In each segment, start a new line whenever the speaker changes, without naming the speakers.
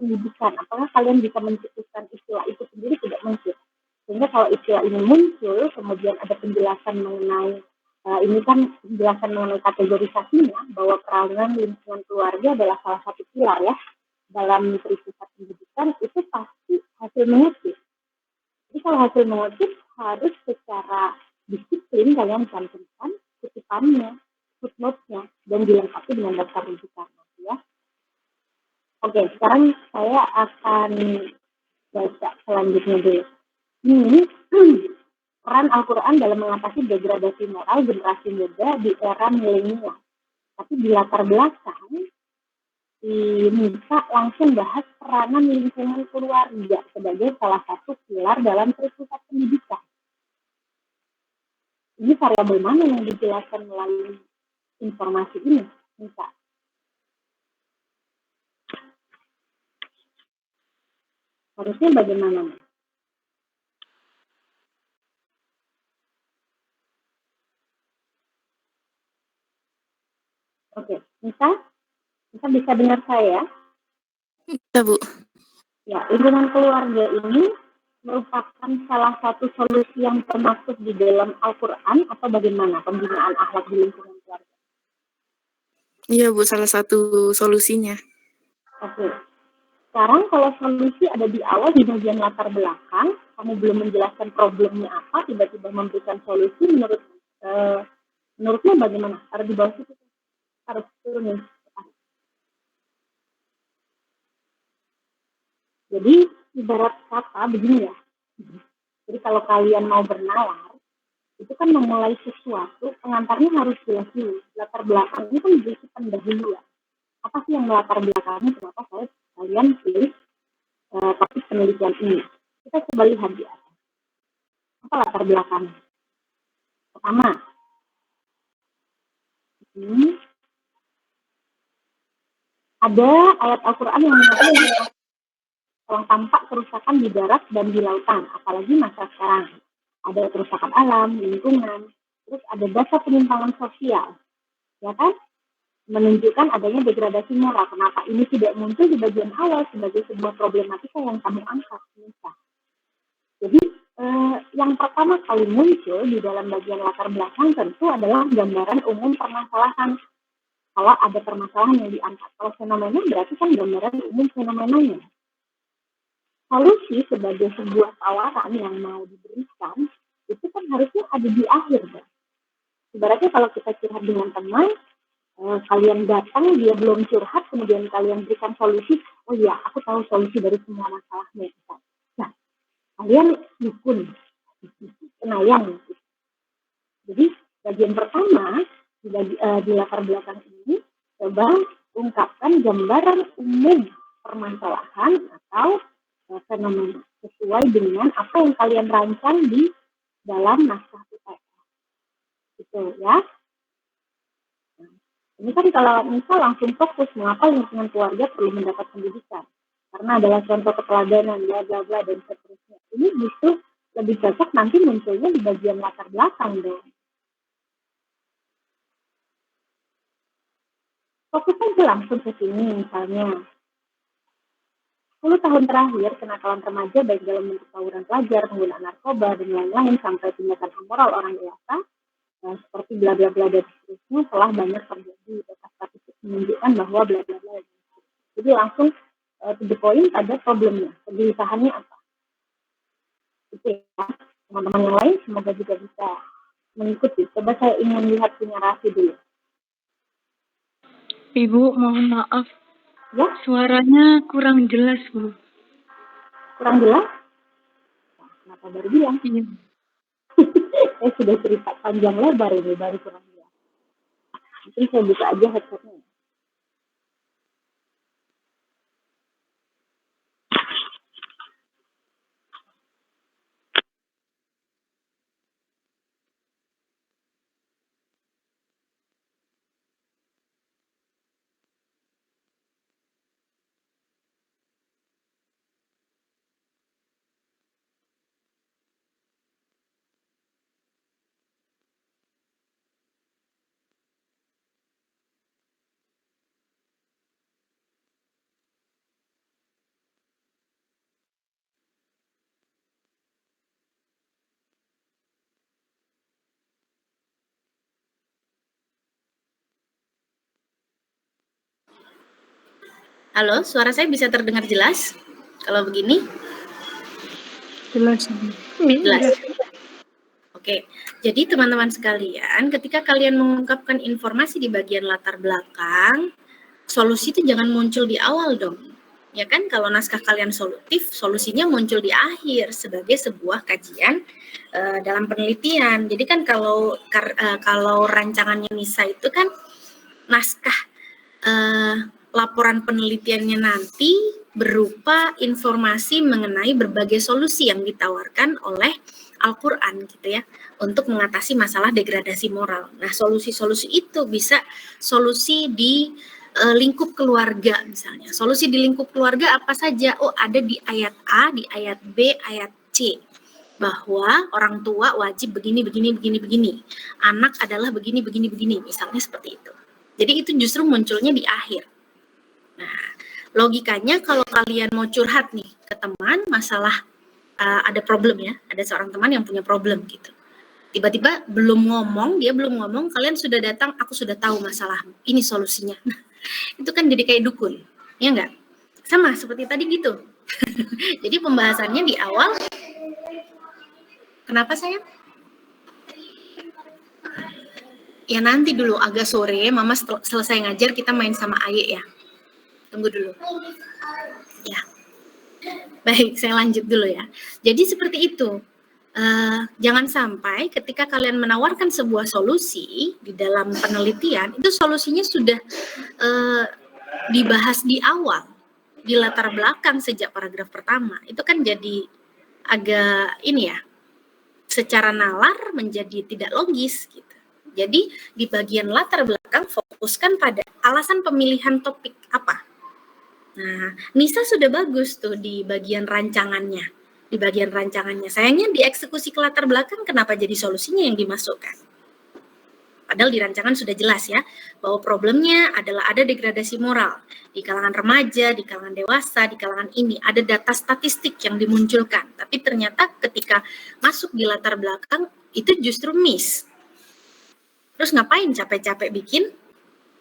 pendidikan. Apakah kalian bisa mencetuskan istilah itu sendiri? Tidak mungkin. Sehingga kalau istilah ini muncul, kemudian ada penjelasan mengenai ini kan penjelasan mengenai kategorisasinya, bahwa kerangka lingkungan keluarga adalah salah satu pilar ya dalam prinsip pendidikan, itu pasti hasil mengutip. Jadi kalau hasil mengutip harus secara disiplin kalian cantumkan kutipannya, footnote-nya, dan dilengkapi dengan daftar rujukan ya. Oke, sekarang saya akan baca selanjutnya dulu. Ini peran Al-Quran dalam mengatasi degradasi moral generasi muda di era milenial. Tapi di latar belakang, Nisa langsung bahas peranan lingkungan keluarga sebagai salah satu pilar dalam pusat pendidikan. Ini variabel mana yang dijelaskan melalui informasi ini, Nisa? Harusnya bagaimana? Oke, Nisa bisa dengar saya?
Bisa, Bu.
Ya, lingkungan keluarga ini merupakan salah satu solusi yang termasuk di dalam Al-Quran atau bagaimana pembinaan akhlak di lingkungan keluarga?
Iya, Bu, salah satu solusinya.
Oke. Sekarang kalau solusi ada di awal di bagian latar belakang, kamu belum menjelaskan problemnya apa, tiba-tiba memberikan solusi, menurutnya bagaimana? Harus di bawah situ, harus turunin. Jadi ibarat kata begini ya. Jadi kalau kalian mau bernalar, itu kan memulai sesuatu, pengantarnya harus jelas dulu. Latar belakang ini kan berisi pendahuluan. Apa sih yang melatar belakangnya? Kenapa kalian pilih topik penelitian ini? Kita coba lihat di atas. Apa latar belakangnya? Pertama, ada ayat Al-Quran yang mengatakan telah tampak kerusakan di darat dan di lautan, apalagi masa sekarang. Ada kerusakan alam, lingkungan, terus ada data penyimpangan sosial, ya kan? Menunjukkan adanya degradasi moral. Kenapa ini tidak muncul di bagian awal sebagai sebuah problematika yang kamu angkat, Nisa? Jadi yang pertama kali muncul di dalam bagian latar belakang tentu adalah gambaran umum permasalahan. Kalau ada permasalahan yang diangkat, kalau fenomena berarti kan gambaran umum fenomenanya. Solusi sebagai sebuah tawaran yang mau diberikan itu kan harusnya ada di akhir, kan? Ibaratnya kalau kita curhat dengan teman, kalian datang, dia belum curhat, kemudian kalian berikan solusi, oh iya, aku tahu solusi dari semua masalahnya. Nah, kalian dukun, kenayang. Jadi, bagian pertama, di latar belakang ini, coba ungkapkan gambaran umum permasalahan atau fenomena sesuai dengan apa yang kalian rancang di dalam naskah UTS. Gitu ya. Ini kan kalau misal langsung fokus mengapa lingkungan keluarga perlu mendapat pendidikan, karena adalah contoh keteladanan, bla bla bla dan seterusnya. Ini justru lebih cocok nanti munculnya di bagian latar belakang dong. Fokus aja langsung ke sini misalnya. 10 tahun terakhir, kenakalan remaja baik dalam bentuk tawuran pelajar, penggunaan narkoba, dan lain-lain sampai tindakan amoral orang dewasa, seperti bla bla bla dan seterusnya telah banyak terjadi. Data statistik menunjukkan bahwa bla bla bla. Jadi langsung to the point pada problemnya, kegelisahannya apa. Itu ya, teman-teman yang lain semoga juga bisa mengikuti. Coba saya ingin lihat punya narasi dulu.
Ibu, mohon maaf.
Ya?
Suaranya kurang jelas, Bu.
Kurang jelas? Nah, kenapa baru bilang?
Iya.
Saya sudah cerita panjang lebar ini, baru kurang jelas. Mungkin saya buka aja headsetnya.
Halo, suara saya bisa terdengar jelas? Kalau begini?
Jelas.
Jelas. Oke, jadi teman-teman sekalian, ketika kalian mengungkapkan informasi di bagian latar belakang, solusi itu jangan muncul di awal dong. Ya kan, kalau naskah kalian solutif, solusinya muncul di akhir sebagai sebuah kajian dalam penelitian. Jadi kan kalau rancangannya Nisa itu kan naskah laporan penelitiannya nanti berupa informasi mengenai berbagai solusi yang ditawarkan oleh Al-Quran gitu ya, untuk mengatasi masalah degradasi moral. Nah, solusi-solusi itu bisa solusi di lingkup keluarga misalnya. Solusi di lingkup keluarga apa saja? Oh, ada di ayat A, di ayat B, ayat C. Bahwa orang tua wajib begini, anak adalah begini, misalnya seperti itu. Jadi itu justru munculnya di akhir. Nah, logikanya kalau kalian mau curhat nih ke teman masalah ada problem ya, ada seorang teman yang punya problem gitu. Tiba-tiba dia belum ngomong, kalian sudah datang, aku sudah tahu masalahmu, ini solusinya. Nah, itu kan jadi kayak dukun, ya enggak? Sama seperti tadi gitu. Jadi pembahasannya di awal, kenapa sayang? Ya nanti dulu agak sore, Mama selesai ngajar kita main sama Aye ya. Tunggu dulu. Ya. Baik, saya lanjut dulu ya. Jadi seperti itu. Jangan sampai ketika kalian menawarkan sebuah solusi di dalam penelitian, itu solusinya sudah dibahas di awal, di latar belakang sejak paragraf pertama. Itu kan jadi agak ini ya, secara nalar menjadi tidak logis gitu. Jadi di bagian latar belakang fokuskan pada alasan pemilihan topik apa. Nah, Nisa sudah bagus tuh di bagian rancangannya. Sayangnya di eksekusi ke latar belakang kenapa jadi solusinya yang dimasukkan? Padahal di rancangan sudah jelas ya, bahwa problemnya adalah ada degradasi moral di kalangan remaja, di kalangan dewasa, di kalangan ini. Ada data statistik yang dimunculkan. Tapi ternyata ketika masuk di latar belakang, itu justru miss. Terus ngapain capek-capek bikin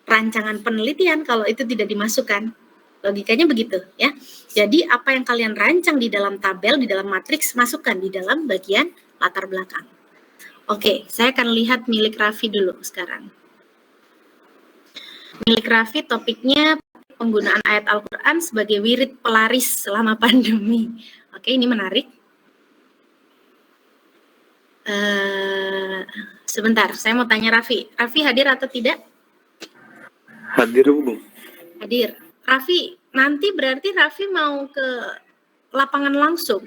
rancangan penelitian kalau itu tidak dimasukkan? Logikanya begitu ya. Jadi apa yang kalian rancang di dalam tabel, di dalam matriks, masukkan di dalam bagian latar belakang. Oke, saya akan lihat milik Raffi dulu sekarang. Milik Raffi topiknya penggunaan ayat Al-Quran sebagai wirid pelaris selama pandemi. Oke, ini menarik. Sebentar, saya mau tanya Raffi. Raffi hadir atau tidak?
Hadir, Bu.
Hadir. Raffi, nanti berarti Raffi mau ke lapangan langsung?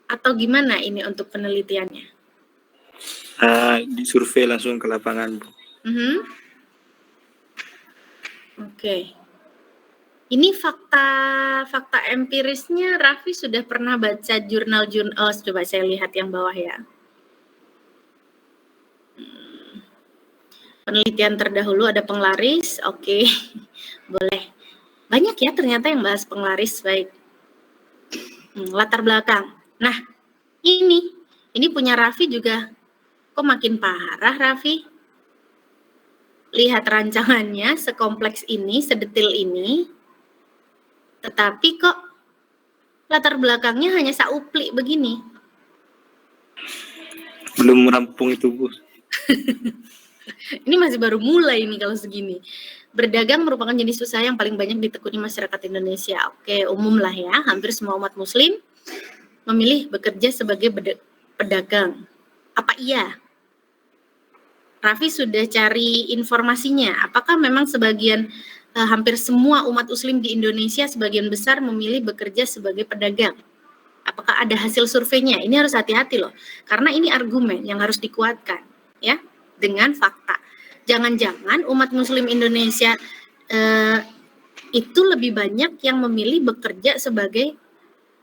Atau gimana ini untuk penelitiannya?
Disurvei langsung ke lapangan, Bu.
Oke. Ini fakta empirisnya Raffi sudah pernah baca jurnal-jurnal, coba saya lihat yang bawah ya. Penelitian terdahulu ada penglaris, oke. Boleh. Banyak ya ternyata yang bahas penglaris, baik. Latar belakang. Nah, ini punya Raffi juga. Kok makin parah, Raffi? Lihat rancangannya sekompleks ini, sedetil ini. Tetapi kok latar belakangnya hanya saupli begini.
Belum rampung itu, Bu.
Ini masih baru mulai nih kalau segini. Berdagang merupakan jenis usaha yang paling banyak ditekuni masyarakat Indonesia. Oke, umum lah ya. Hampir semua umat muslim memilih bekerja sebagai pedagang. Apa iya? Raffi sudah cari informasinya. Apakah memang hampir semua umat muslim di Indonesia sebagian besar memilih bekerja sebagai pedagang? Apakah ada hasil surveinya? Ini harus hati-hati loh. Karena ini argumen yang harus dikuatkan ya dengan fakta. Jangan-jangan umat muslim Indonesia itu lebih banyak yang memilih bekerja sebagai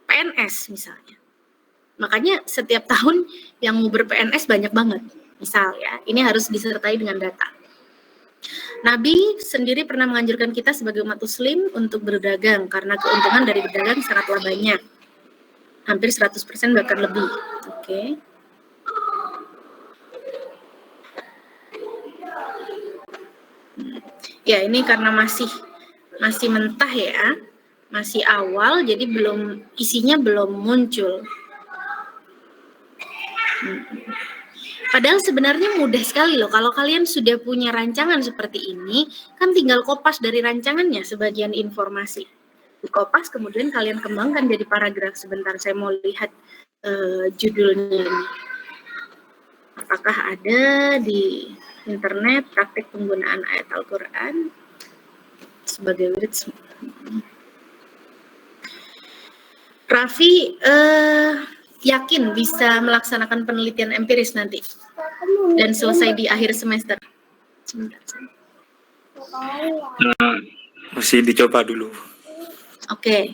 PNS misalnya. Makanya setiap tahun yang mau ber-PNS banyak banget. Misal ya, ini harus disertai dengan data. Nabi sendiri pernah menganjurkan kita sebagai umat muslim untuk berdagang karena keuntungan dari berdagang sangatlah banyak. Hampir 100% bahkan lebih. Oke. Ya, ini karena masih masih mentah ya, masih awal, jadi isinya belum muncul. Padahal sebenarnya mudah sekali loh, kalau kalian sudah punya rancangan seperti ini, kan tinggal kopas dari rancangannya sebagian informasi. Dikopas, kemudian kalian kembangkan jadi paragraf. Sebentar, saya mau lihat judulnya ini. Apakah ada di internet praktik penggunaan ayat Al-Quran sebagai wirid? Raffi yakin bisa melaksanakan penelitian empiris nanti dan selesai di akhir semester.
Masih dicoba dulu.
Oke.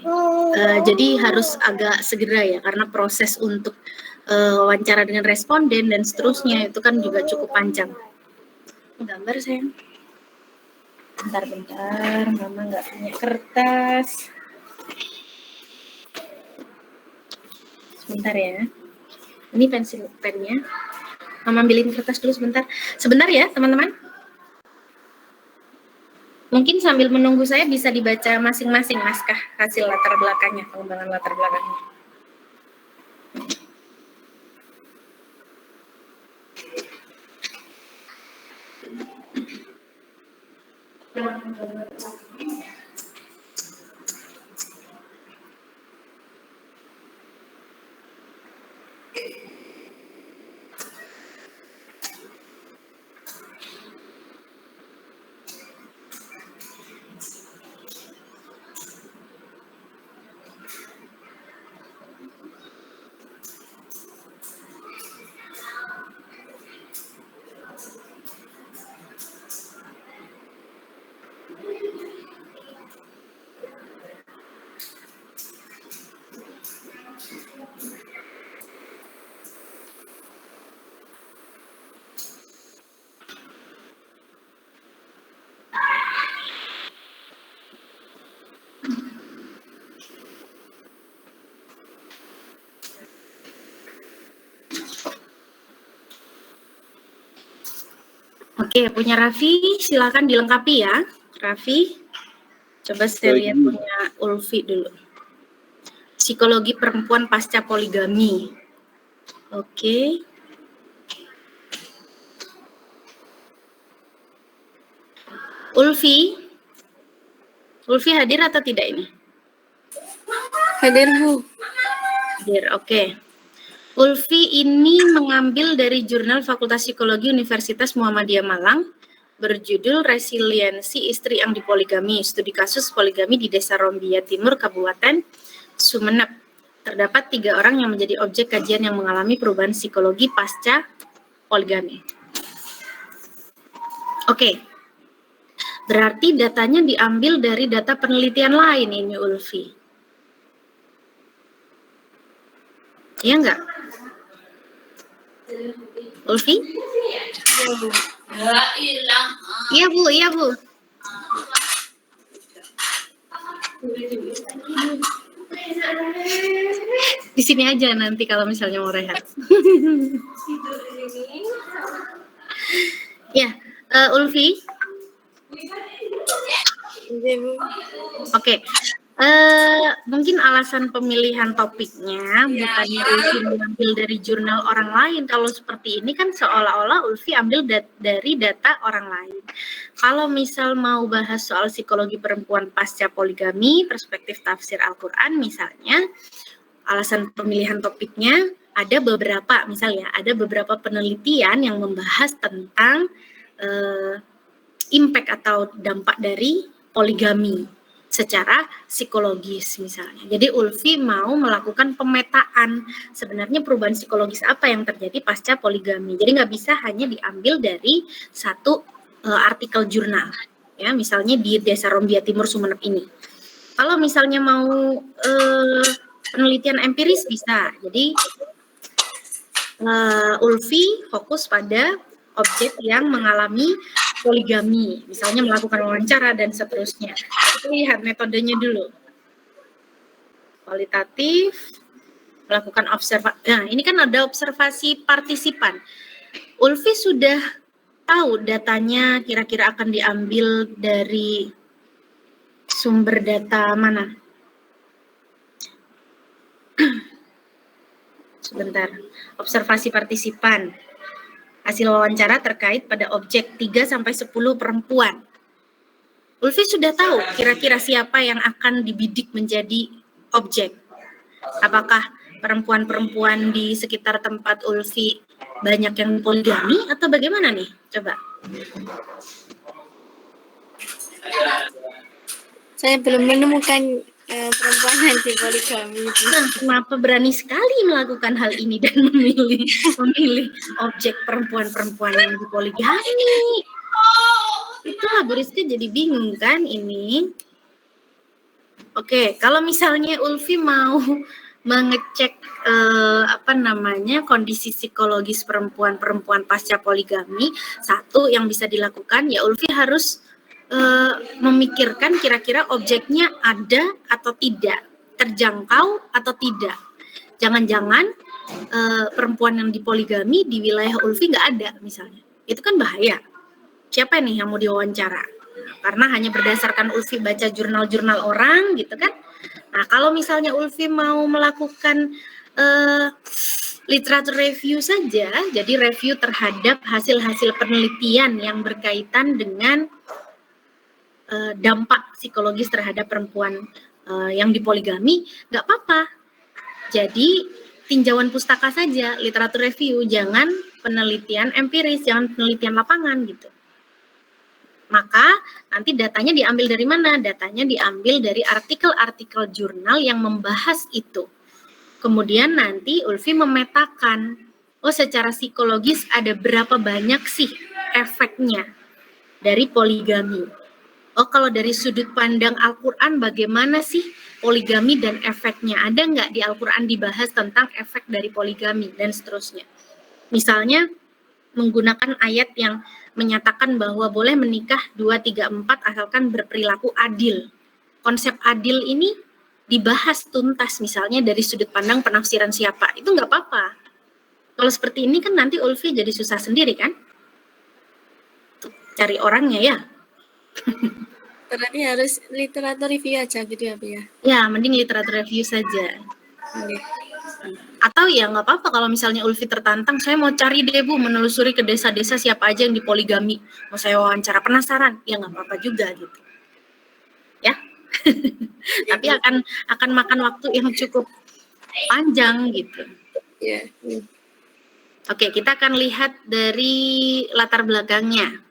Jadi harus agak segera ya, karena proses untuk wawancara dengan responden dan seterusnya itu kan juga cukup panjang. Gambar sayang. Bentar, mama nggak punya kertas. Sebentar ya. Ini pensil pennya. Mama ambilin kertas dulu sebentar. Sebentar ya, teman-teman. Mungkin sambil menunggu saya bisa dibaca masing-masing naskah hasil latar belakangnya, pengembangan latar belakangnya. Oke, punya Raffi, silakan dilengkapi ya. Raffi, coba saya lihat punya Ulfi dulu. Psikologi perempuan pasca poligami. Oke. Ulfi hadir atau tidak ini?
Hadir, Bu.
Hadir, oke. Ulfi ini mengambil dari jurnal Fakultas Psikologi Universitas Muhammadiyah Malang berjudul Resiliensi Istri yang Dipoligami, Studi Kasus Poligami di Desa Rombia Timur, Kabupaten Sumeneb. Terdapat 3 orang yang menjadi objek kajian yang mengalami perubahan psikologi pasca poligami. Oke. Berarti datanya diambil dari data penelitian lain ini, Ulfi. Iya enggak? Ulfi? Iya Bu. Di sini aja nanti kalau misalnya mau rehat. Ya, Ulfi. Oke. Mungkin alasan pemilihan topiknya bukannya Ulfi mengambil dari jurnal orang lain. Kalau seperti ini kan seolah-olah Ulfi ambil dari data orang lain. Kalau misal mau bahas soal psikologi perempuan pasca poligami, perspektif tafsir Al-Quran misalnya, alasan pemilihan topiknya ada beberapa, misalnya ada beberapa penelitian yang membahas tentang impact atau dampak dari poligami secara psikologis misalnya. Jadi Ulfi mau melakukan pemetaan sebenarnya perubahan psikologis apa yang terjadi pasca poligami. Jadi nggak bisa hanya diambil dari satu artikel jurnal, ya misalnya di Desa Rombia Timur Sumeneb ini. Kalau misalnya mau penelitian empiris bisa. Jadi Ulfi fokus pada objek yang mengalami poligami, misalnya melakukan wawancara dan seterusnya. Kita lihat metodenya dulu. Kualitatif, melakukan observasi. Nah, ini kan ada observasi partisipan. Ulfi sudah tahu datanya kira-kira akan diambil dari Sumber data mana? Sebentar. Observasi partisipan. Hasil wawancara terkait pada objek 3-10 perempuan. Ulfi sudah tahu kira-kira siapa yang akan dibidik menjadi objek. Apakah perempuan-perempuan di sekitar tempat Ulfi banyak yang poligami atau bagaimana nih? Coba.
Saya belum menemukan perempuan anti poligami itu.
Nah, kenapa berani sekali melakukan hal ini dan memilih objek perempuan-perempuan yang dipoligami? Itulah Bu Rizky jadi bingung kan ini. Oke, kalau misalnya Ulfi mau mengecek kondisi psikologis perempuan-perempuan pasca poligami, satu yang bisa dilakukan ya Ulfi harus memikirkan kira-kira objeknya ada atau tidak, terjangkau atau tidak. Jangan-jangan perempuan yang dipoligami di wilayah Ulfi nggak ada misalnya, itu kan bahaya. Siapa nih yang mau diwawancara? Karena hanya berdasarkan Ulfi baca jurnal-jurnal orang gitu kan. Nah kalau misalnya Ulfi mau melakukan literatur review saja, jadi review terhadap hasil-hasil penelitian yang berkaitan dengan dampak psikologis terhadap perempuan yang dipoligami, nggak apa-apa. Jadi tinjauan pustaka saja, literatur review, jangan penelitian empiris, jangan penelitian lapangan gitu. Maka nanti datanya diambil dari mana? Datanya diambil dari artikel-artikel jurnal yang membahas itu. Kemudian nanti Ulfi memetakan, oh secara psikologis ada berapa banyak sih efeknya dari poligami. Oh kalau dari sudut pandang Al-Quran bagaimana sih poligami dan efeknya? Ada nggak di Al-Quran dibahas tentang efek dari poligami dan seterusnya? Misalnya menggunakan ayat yang menyatakan bahwa boleh menikah 2, 3, 4 asalkan berperilaku adil. Konsep adil ini dibahas tuntas misalnya dari sudut pandang penafsiran siapa. Itu nggak apa-apa. Kalau seperti ini kan nanti Ulfi jadi susah sendiri kan? Cari orangnya ya.
Berarti harus literatur review aja gitu ya, Bu ya?
Ya, mending literatur review saja. Atau ya nggak apa-apa kalau misalnya Ulfi tertantang, saya mau cari deh Bu, menelusuri ke desa-desa siapa aja yang dipoligami. Mau saya wawancara, penasaran? Ya nggak apa-apa juga gitu. Ya. Tapi akan makan waktu yang cukup panjang gitu.
Ya.
Oke, kita akan lihat dari latar belakangnya.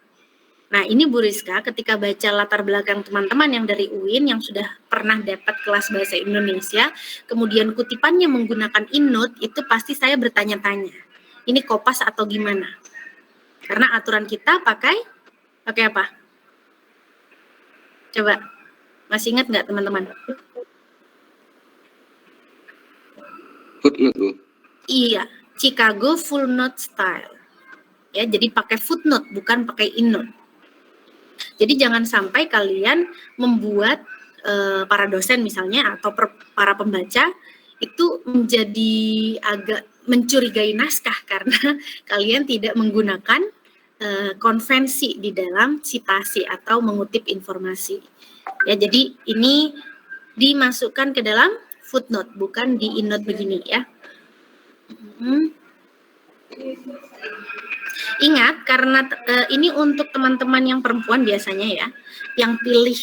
Nah, ini Bu Rizka ketika baca latar belakang teman-teman yang dari UIN yang sudah pernah dapat kelas bahasa Indonesia, kemudian kutipannya menggunakan InNote, itu pasti saya bertanya-tanya, ini kopas atau gimana? Karena aturan kita pakai apa? Coba, masih ingat nggak teman-teman?
Footnote, Bu.
Iya, Chicago full note style. Ya, jadi pakai footnote bukan pakai InNote. Jadi jangan sampai kalian membuat para dosen misalnya atau para pembaca itu menjadi agak mencurigai naskah karena kalian tidak menggunakan konvensi di dalam citasi atau mengutip informasi. Ya, jadi ini dimasukkan ke dalam footnote bukan di InNote begini ya. Ingat, karena ini untuk teman-teman yang perempuan biasanya ya, yang pilih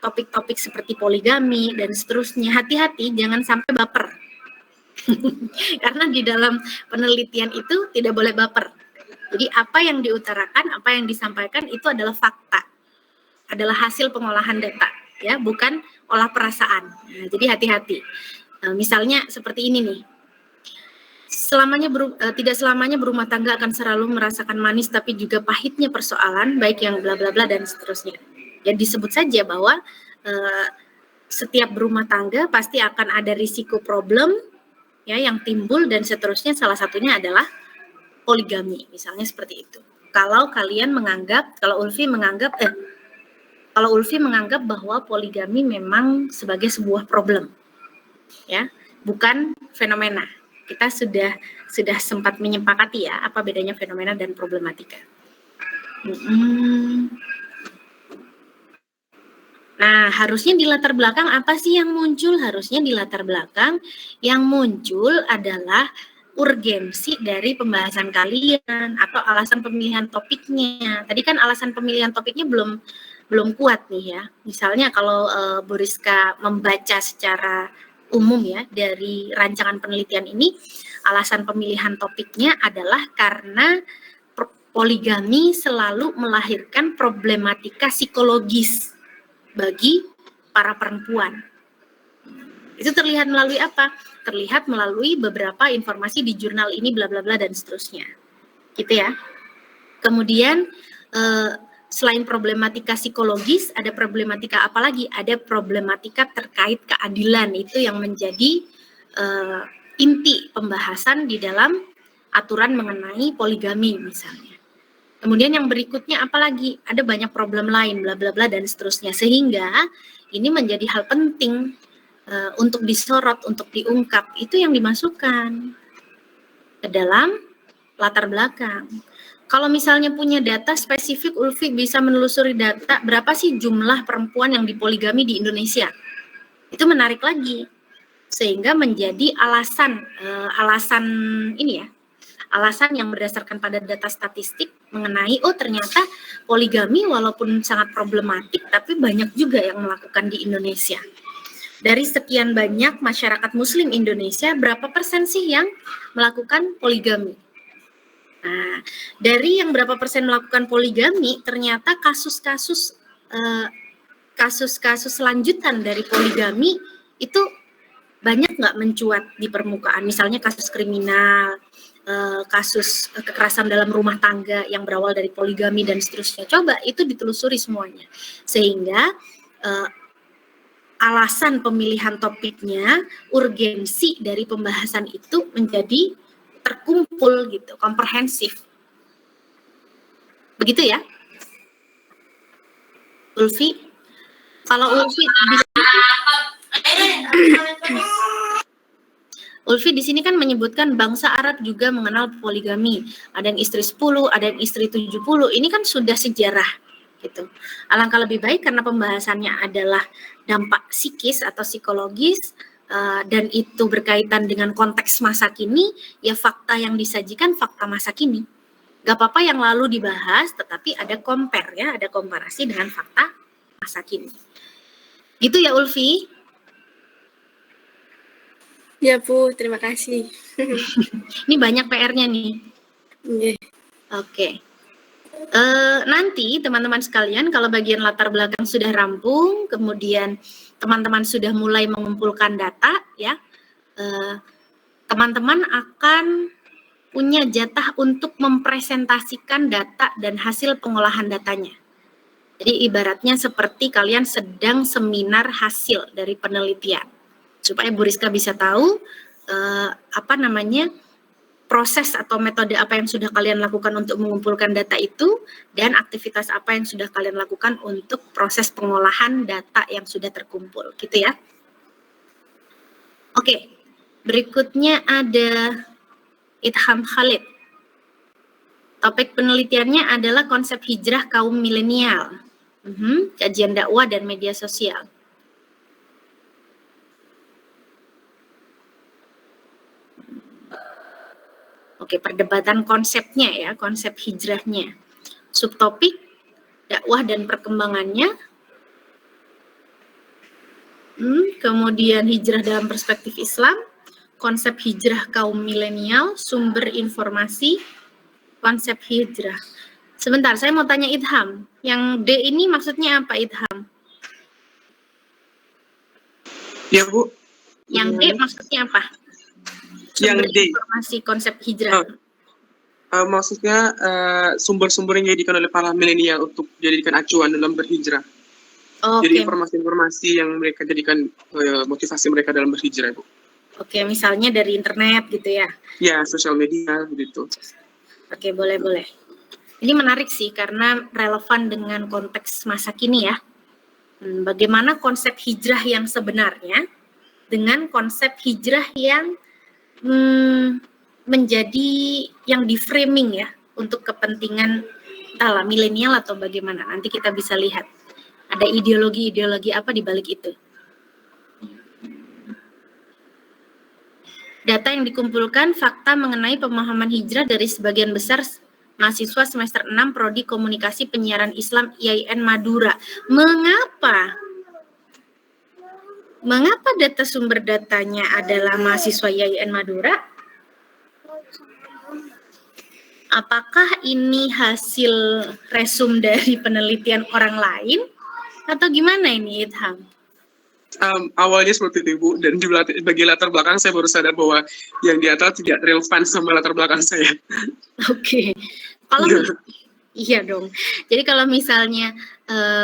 topik-topik seperti poligami dan seterusnya, hati-hati jangan sampai baper. Karena di dalam penelitian itu tidak boleh baper. Jadi apa yang diutarakan, apa yang disampaikan itu adalah fakta, adalah hasil pengolahan data, ya, bukan olah perasaan. Nah, jadi hati-hati. Misalnya seperti ini nih. Tidak selamanya berumah tangga akan selalu merasakan manis tapi juga pahitnya persoalan, baik yang bla bla bla dan seterusnya. Ya disebut saja bahwa setiap berumah tangga pasti akan ada risiko problem ya yang timbul dan seterusnya, salah satunya adalah poligami misalnya seperti itu. Kalau kalian menganggap, kalau Ulfi menganggap bahwa poligami memang sebagai sebuah problem. Ya, bukan fenomena. Kita sudah sempat menyepakati ya apa bedanya fenomena dan problematika. Nah, harusnya di latar belakang apa sih yang muncul? Harusnya di latar belakang yang muncul adalah urgensi dari pembahasan kalian atau alasan pemilihan topiknya. Tadi kan alasan pemilihan topiknya belum kuat nih ya. Misalnya kalau Bu Rizka membaca secara umum ya dari rancangan penelitian ini, alasan pemilihan topiknya adalah karena poligami selalu melahirkan problematika psikologis bagi para perempuan. Itu terlihat melalui apa? Terlihat melalui beberapa informasi di jurnal ini bla bla bla dan seterusnya. Gitu ya. Kemudian selain problematika psikologis, ada problematika apa lagi? Ada problematika terkait keadilan. Itu yang menjadi inti pembahasan di dalam aturan mengenai poligami misalnya. Kemudian yang berikutnya apalagi? Ada banyak problem lain, bla bla bla dan seterusnya. Sehingga ini menjadi hal penting untuk disorot, untuk diungkap. Itu yang dimasukkan ke dalam latar belakang. Kalau misalnya punya data spesifik, Ulfi bisa menelusuri data berapa sih jumlah perempuan yang dipoligami di Indonesia. Itu menarik lagi. Sehingga menjadi alasan ini ya. Alasan yang berdasarkan pada data statistik mengenai ternyata poligami walaupun sangat problematik tapi banyak juga yang melakukan di Indonesia. Dari sekian banyak masyarakat muslim Indonesia, berapa persen sih yang melakukan poligami? Nah, dari yang berapa persen melakukan poligami, ternyata kasus-kasus lanjutan dari poligami itu banyak nggak mencuat di permukaan. Misalnya kasus kriminal, kasus kekerasan dalam rumah tangga yang berawal dari poligami dan seterusnya. Coba itu ditelusuri semuanya. Sehingga alasan pemilihan topiknya, urgensi dari pembahasan itu menjadi terkumpul gitu, komprehensif. Begitu ya? Ulfi? Kalau Ulfi Ulfi di sini kan menyebutkan bangsa Arab juga mengenal poligami. Ada yang istri 10, ada yang istri 70. Ini kan sudah sejarah gitu. Alangkah lebih baik karena pembahasannya adalah dampak psikis atau psikologis dan itu berkaitan dengan konteks masa kini, ya fakta yang disajikan fakta masa kini. Gak apa-apa yang lalu dibahas, tetapi ada compare ya, ada komparasi dengan fakta masa kini. Gitu ya Ulfi?
Ya Bu, terima kasih.
Ini banyak PR-nya nih.
Yeah.
Oke. Nanti teman-teman sekalian kalau bagian latar belakang sudah rampung, kemudian teman-teman sudah mulai mengumpulkan data, ya, teman-teman akan punya jatah untuk mempresentasikan data dan hasil pengolahan datanya. Jadi ibaratnya seperti kalian sedang seminar hasil dari penelitian. Supaya Bu Rizka bisa tahu proses atau metode apa yang sudah kalian lakukan untuk mengumpulkan data itu dan aktivitas apa yang sudah kalian lakukan untuk proses pengolahan data yang sudah terkumpul, gitu ya. Oke, berikutnya ada Idham Khalid. Topik penelitiannya adalah konsep hijrah kaum milenial, kajian dakwah dan media sosial. Oke, perdebatan konsepnya ya, konsep hijrahnya. Subtopik, dakwah dan perkembangannya. Kemudian hijrah dalam perspektif Islam, konsep hijrah kaum milenial, sumber informasi, konsep hijrah. Sebentar, saya mau tanya Idham. Yang D ini maksudnya apa Idham?
Ya Bu.
Yang D maksudnya apa?
Yang D.
Informasi konsep hijrah.
Maksudnya sumber-sumber yang dijadikan oleh para milenial untuk dijadikan acuan dalam berhijrah. Jadi informasi-informasi yang mereka jadikan motivasi mereka dalam berhijrah, Bu.
Oke, misalnya dari internet gitu ya?
Ya, sosial media gitu.
Oke, boleh. Ini menarik sih karena relevan dengan konteks masa kini ya. Bagaimana konsep hijrah yang sebenarnya dengan konsep hijrah yang menjadi yang di framing ya untuk kepentingan milenial atau bagaimana, nanti kita bisa lihat. Ada ideologi-ideologi apa di balik itu? Data yang dikumpulkan fakta mengenai pemahaman hijrah dari sebagian besar mahasiswa semester 6 Prodi Komunikasi Penyiaran Islam IAIN Madura. Mengapa? Mengapa data sumber datanya adalah mahasiswa IAIN Madura? Apakah ini hasil resum dari penelitian orang lain? Atau gimana ini, Itham?
Awalnya seperti itu, Bu. Dan bagi latar belakang saya baru sadar bahwa yang di atas tidak relevan sama latar belakang saya.
Oke. Kalau iya dong. Jadi kalau misalnya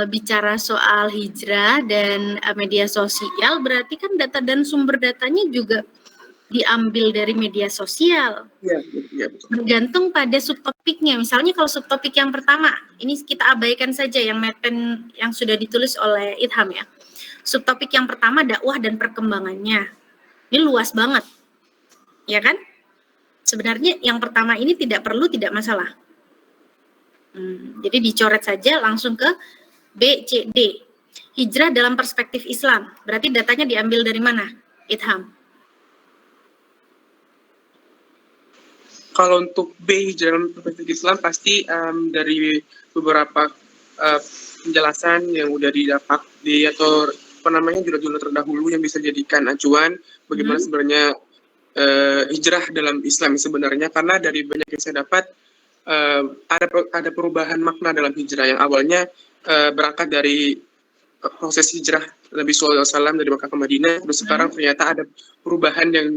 bicara soal hijrah dan media sosial, berarti kan data dan sumber datanya juga diambil dari media sosial.
Iya, betul.
Bergantung pada subtopiknya. Misalnya kalau subtopik yang pertama, ini kita abaikan saja yang meten yang sudah ditulis oleh Itham ya. Subtopik yang pertama dakwah dan perkembangannya. Ini luas banget. Ya kan? Sebenarnya yang pertama ini tidak perlu, tidak masalah. Jadi dicoret saja langsung ke B, C, D. Hijrah dalam perspektif Islam. Berarti datanya diambil dari mana? Itham.
Kalau untuk B dalam perspektif Islam pasti dari beberapa penjelasan yang udah didapat di atau apa namanya jurnal-jurnal terdahulu yang bisa dijadikan acuan bagaimana sebenarnya hijrah dalam Islam sebenarnya, karena dari banyak yang saya dapat ada perubahan makna dalam hijrah yang awalnya berangkat dari proses hijrah Nabi SAW dari Makkah ke Madinah, terus sekarang ternyata ada perubahan yang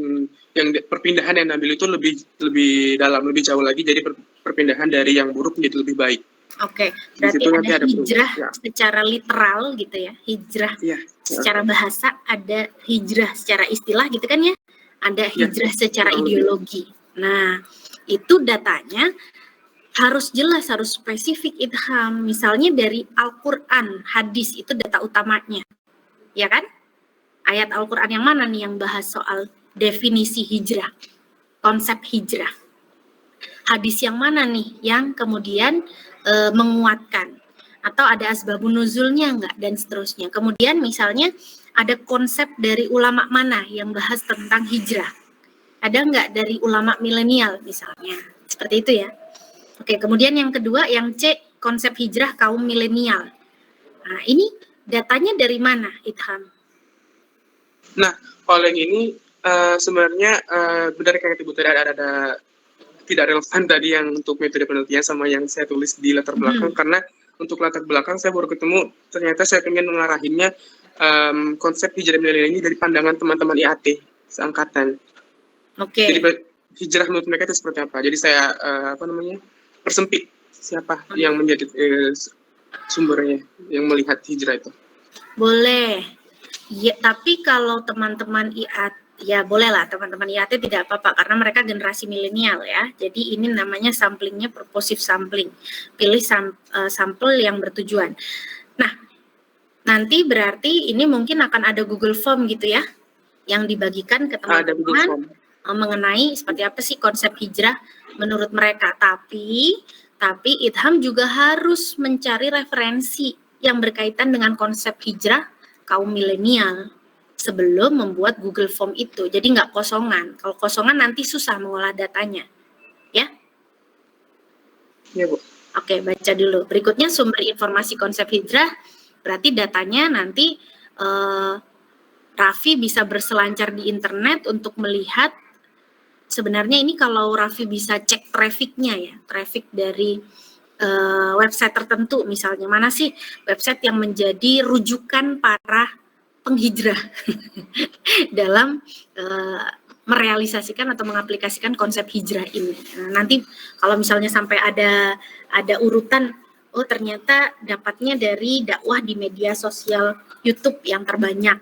perpindahan yang Nabi itu lebih dalam, lebih jauh lagi, jadi perpindahan dari yang buruk menjadi lebih baik.
Oke, berarti ada hijrah secara literal gitu ya, hijrah secara bahasa, ada hijrah secara istilah gitu kan ya, ada hijrah secara ideologi. Nah, itu datanya harus jelas, harus spesifik Itham. Misalnya dari Al-Quran, hadis itu data utamanya. Ya kan? Ayat Al-Quran yang mana nih yang bahas soal definisi hijrah, konsep hijrah? Hadis yang mana nih yang kemudian menguatkan? Atau ada asbabun nuzulnya enggak? Dan seterusnya. Kemudian misalnya ada konsep dari ulama mana yang bahas tentang hijrah? Ada enggak dari ulama milenial misalnya? Seperti itu ya. Oke, kemudian yang kedua, yang C, konsep hijrah kaum milenial. Nah, ini datanya dari mana, Itham?
Nah, kalau yang ini sebenarnya benar kayak Ibu tadi ada tidak relevan tadi yang untuk metode penelitian sama yang saya tulis di latar belakang, karena untuk latar belakang saya baru ketemu, ternyata saya ingin mengarahinnya konsep hijrah milenial ini dari pandangan teman-teman IAT seangkatan. Oke. Jadi hijrah menurut mereka itu seperti apa? Jadi saya persempit siapa yang menjadi sumbernya yang melihat hijrah itu. Boleh.
Ya, tapi kalau teman-teman IAT, ya bolehlah teman-teman IAT tidak apa-apa karena mereka generasi milenial ya. Jadi ini namanya samplingnya purposive sampling. Pilih sampel yang bertujuan. Nah, nanti berarti ini mungkin akan ada Google Form gitu ya, yang dibagikan ke teman-teman mengenai seperti apa sih konsep hijrah menurut mereka. Tapi Itham juga harus mencari referensi yang berkaitan dengan konsep hijrah kaum milenial sebelum membuat Google Form itu. Jadi nggak kosongan. Kalau kosongan nanti susah mengolah datanya. Ya?
Ya, Bu.
Oke, baca dulu. Berikutnya sumber informasi konsep hijrah. Berarti datanya nanti Raffi bisa berselancar di internet untuk melihat. Sebenarnya ini kalau Raffi bisa cek trafficnya ya, traffic dari website tertentu misalnya, mana sih website yang menjadi rujukan para penghijrah dalam merealisasikan atau mengaplikasikan konsep hijrah ini. Nah, nanti kalau misalnya sampai ada urutan, oh ternyata dapatnya dari dakwah di media sosial YouTube yang terbanyak.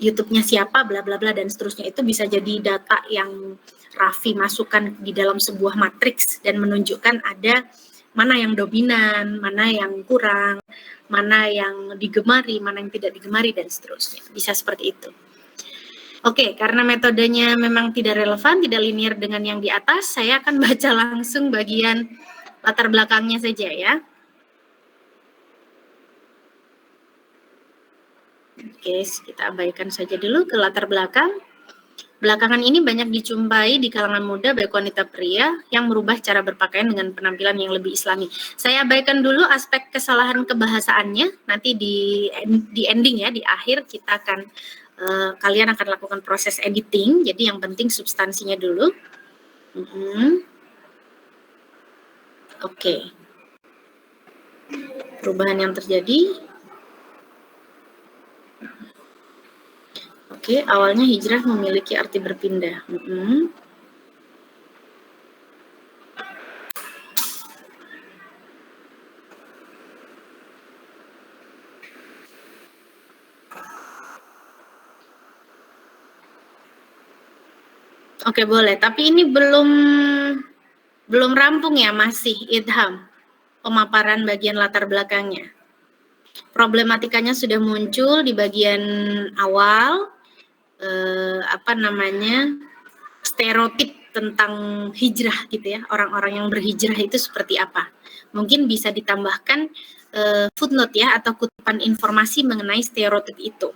YouTube-nya siapa, bla bla bla dan seterusnya, itu bisa jadi data yang Raffi masukkan di dalam sebuah matriks dan menunjukkan ada mana yang dominan, mana yang kurang, mana yang digemari, mana yang tidak digemari dan seterusnya. Bisa seperti itu. Oke, karena metodenya memang tidak relevan, tidak linear dengan yang di atas, saya akan baca langsung bagian latar belakangnya saja ya. Oke, kita abaikan saja dulu ke latar belakang. Belakangan ini banyak dijumpai di kalangan muda baik wanita pria yang merubah cara berpakaian dengan penampilan yang lebih islami. Saya abaikan dulu aspek kesalahan kebahasaannya, nanti di ending ya, di akhir kita akan kalian akan lakukan proses editing, jadi yang penting substansinya dulu. Oke. Perubahan yang terjadi. Oke, awalnya hijrah memiliki arti berpindah. Oke, boleh. Tapi ini belum rampung ya, masih idham. Pemaparan bagian latar belakangnya. Problematikanya sudah muncul di bagian awal. Stereotip tentang hijrah gitu ya, orang-orang yang berhijrah itu seperti apa. Mungkin bisa ditambahkan footnote ya, atau kutipan informasi mengenai stereotip itu.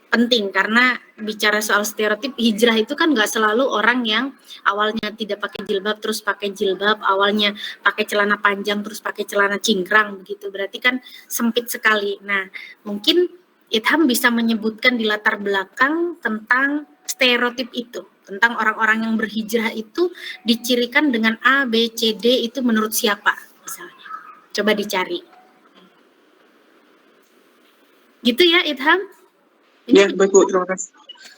Penting, karena bicara soal stereotip hijrah itu kan nggak selalu orang yang awalnya tidak pakai jilbab terus pakai jilbab, awalnya pakai celana panjang terus pakai celana cingkrang begitu, berarti kan sempit sekali. Nah, mungkin Idham bisa menyebutkan di latar belakang tentang stereotip itu, tentang orang-orang yang berhijrah itu dicirikan dengan A, B, C, D itu menurut siapa misalnya. Coba dicari. Gitu ya Idham?
Ya, baik Bu, terima kasih.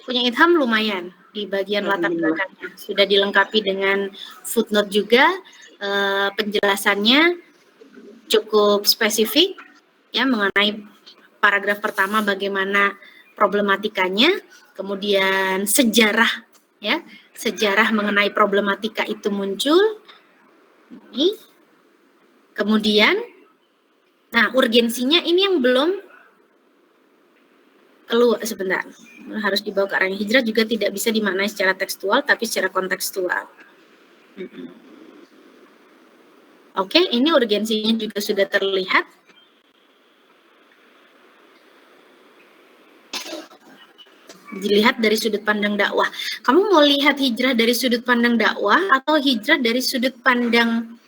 Punya Idham lumayan di bagian latar belakangnya. Sudah dilengkapi dengan footnote juga, penjelasannya cukup spesifik ya mengenai paragraf pertama bagaimana problematikanya, kemudian sejarah ya, sejarah mengenai problematika itu muncul. Ini. Kemudian nah, urgensinya ini yang belum keluar sebentar. Harus dibawa ke arah hijrah juga tidak bisa dimaknai secara tekstual tapi secara kontekstual. Oke, ini urgensinya juga sudah terlihat. Dilihat dari sudut pandang dakwah. Kamu mau lihat hijrah dari sudut pandang dakwah atau hijrah dari sudut pandang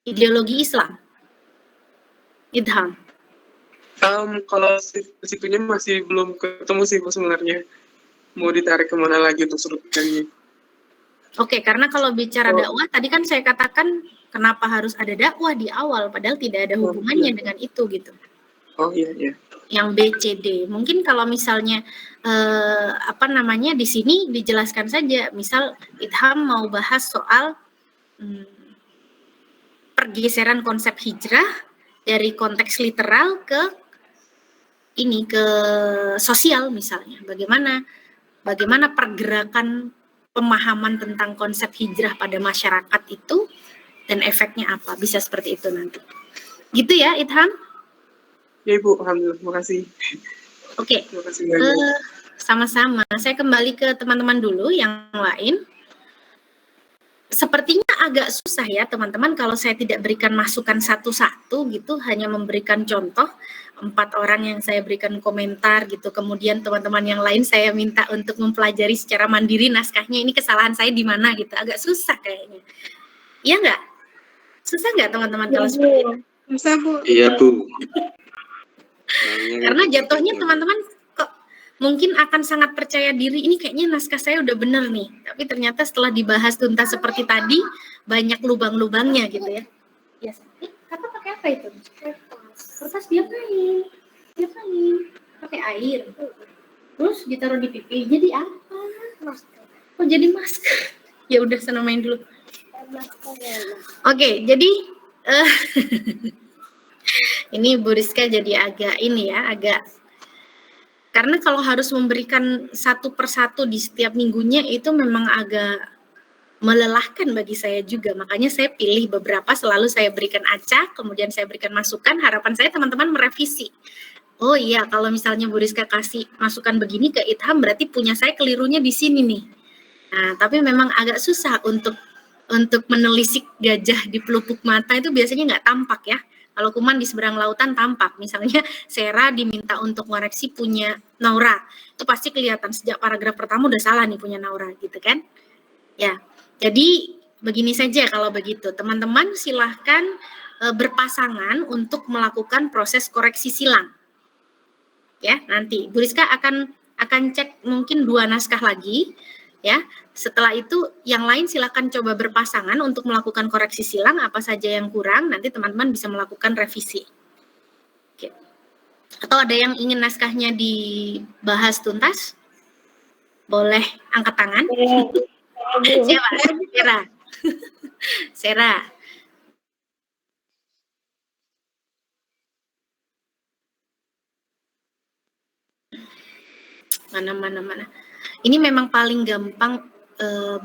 ideologi Islam? Idham.
Kalau situnya masih belum ketemu sih Bu sebenarnya. Mau ditarik kemana lagi untuk sudut pandangnya? Oke,
karena kalau bicara dakwah, tadi kan saya katakan kenapa harus ada dakwah di awal, padahal tidak ada hubungannya dengan itu gitu.
Oh iya.
Yang B, C, D. Mungkin kalau misalnya di sini dijelaskan saja. Misal Idham mau bahas soal pergeseran konsep hijrah dari konteks literal ke sosial misalnya. Bagaimana pergerakan pemahaman tentang konsep hijrah pada masyarakat itu dan efeknya apa? Bisa seperti itu nanti. Gitu ya, Idham?
Ya Ibu, alhamdulillah, terima kasih.
Oke, sama-sama. Saya kembali ke teman-teman dulu yang lain. Sepertinya agak susah ya teman-teman kalau saya tidak berikan masukan satu-satu gitu, hanya memberikan contoh 4 orang yang saya berikan komentar gitu, kemudian teman-teman yang lain saya minta untuk mempelajari secara mandiri naskahnya, ini kesalahan saya di mana gitu, agak susah kayaknya. Iya nggak? Susah nggak teman-teman kalau seperti itu?
Susah Bu.
Iya Bu.
Karena jatuhnya teman-teman kok mungkin akan sangat percaya diri, ini kayaknya naskah saya udah bener nih, tapi ternyata setelah dibahas tuntas seperti tadi banyak lubang-lubangnya gitu ya. Ya, kata pakai apa itu? Kertas diapain? Pakai air. Terus ditaruh di pipi. Jadi apa? Masker. Oh, jadi masker. Ya udah, sana main dulu. Oke, jadi ini Bu Rizka jadi agak karena kalau harus memberikan satu persatu di setiap minggunya itu memang agak melelahkan bagi saya juga. Makanya saya pilih beberapa, selalu saya berikan acak, kemudian saya berikan masukan, harapan saya teman-teman merevisi. Oh iya, kalau misalnya Bu Rizka kasih masukan begini ke Idham, berarti punya saya kelirunya di sini nih. Nah, tapi memang agak susah untuk menelisik gajah di pelupuk mata, itu biasanya nggak tampak ya. Kalau kuman di seberang lautan tampak, misalnya Sera diminta untuk ngoreksi punya Naura, itu pasti kelihatan sejak paragraf pertama udah salah nih punya Naura, gitu kan? Ya, jadi begini saja kalau begitu, teman-teman silahkan berpasangan untuk melakukan proses koreksi silang. Ya, nanti Bu Rizka akan cek mungkin 2 naskah lagi, ya. Setelah itu yang lain silakan coba berpasangan untuk melakukan koreksi silang, apa saja yang kurang, nanti teman-teman bisa melakukan revisi. Oke. Atau ada yang ingin naskahnya dibahas tuntas? Boleh angkat tangan. Siapa? Sera. Sera. Mana. Ini memang paling gampang.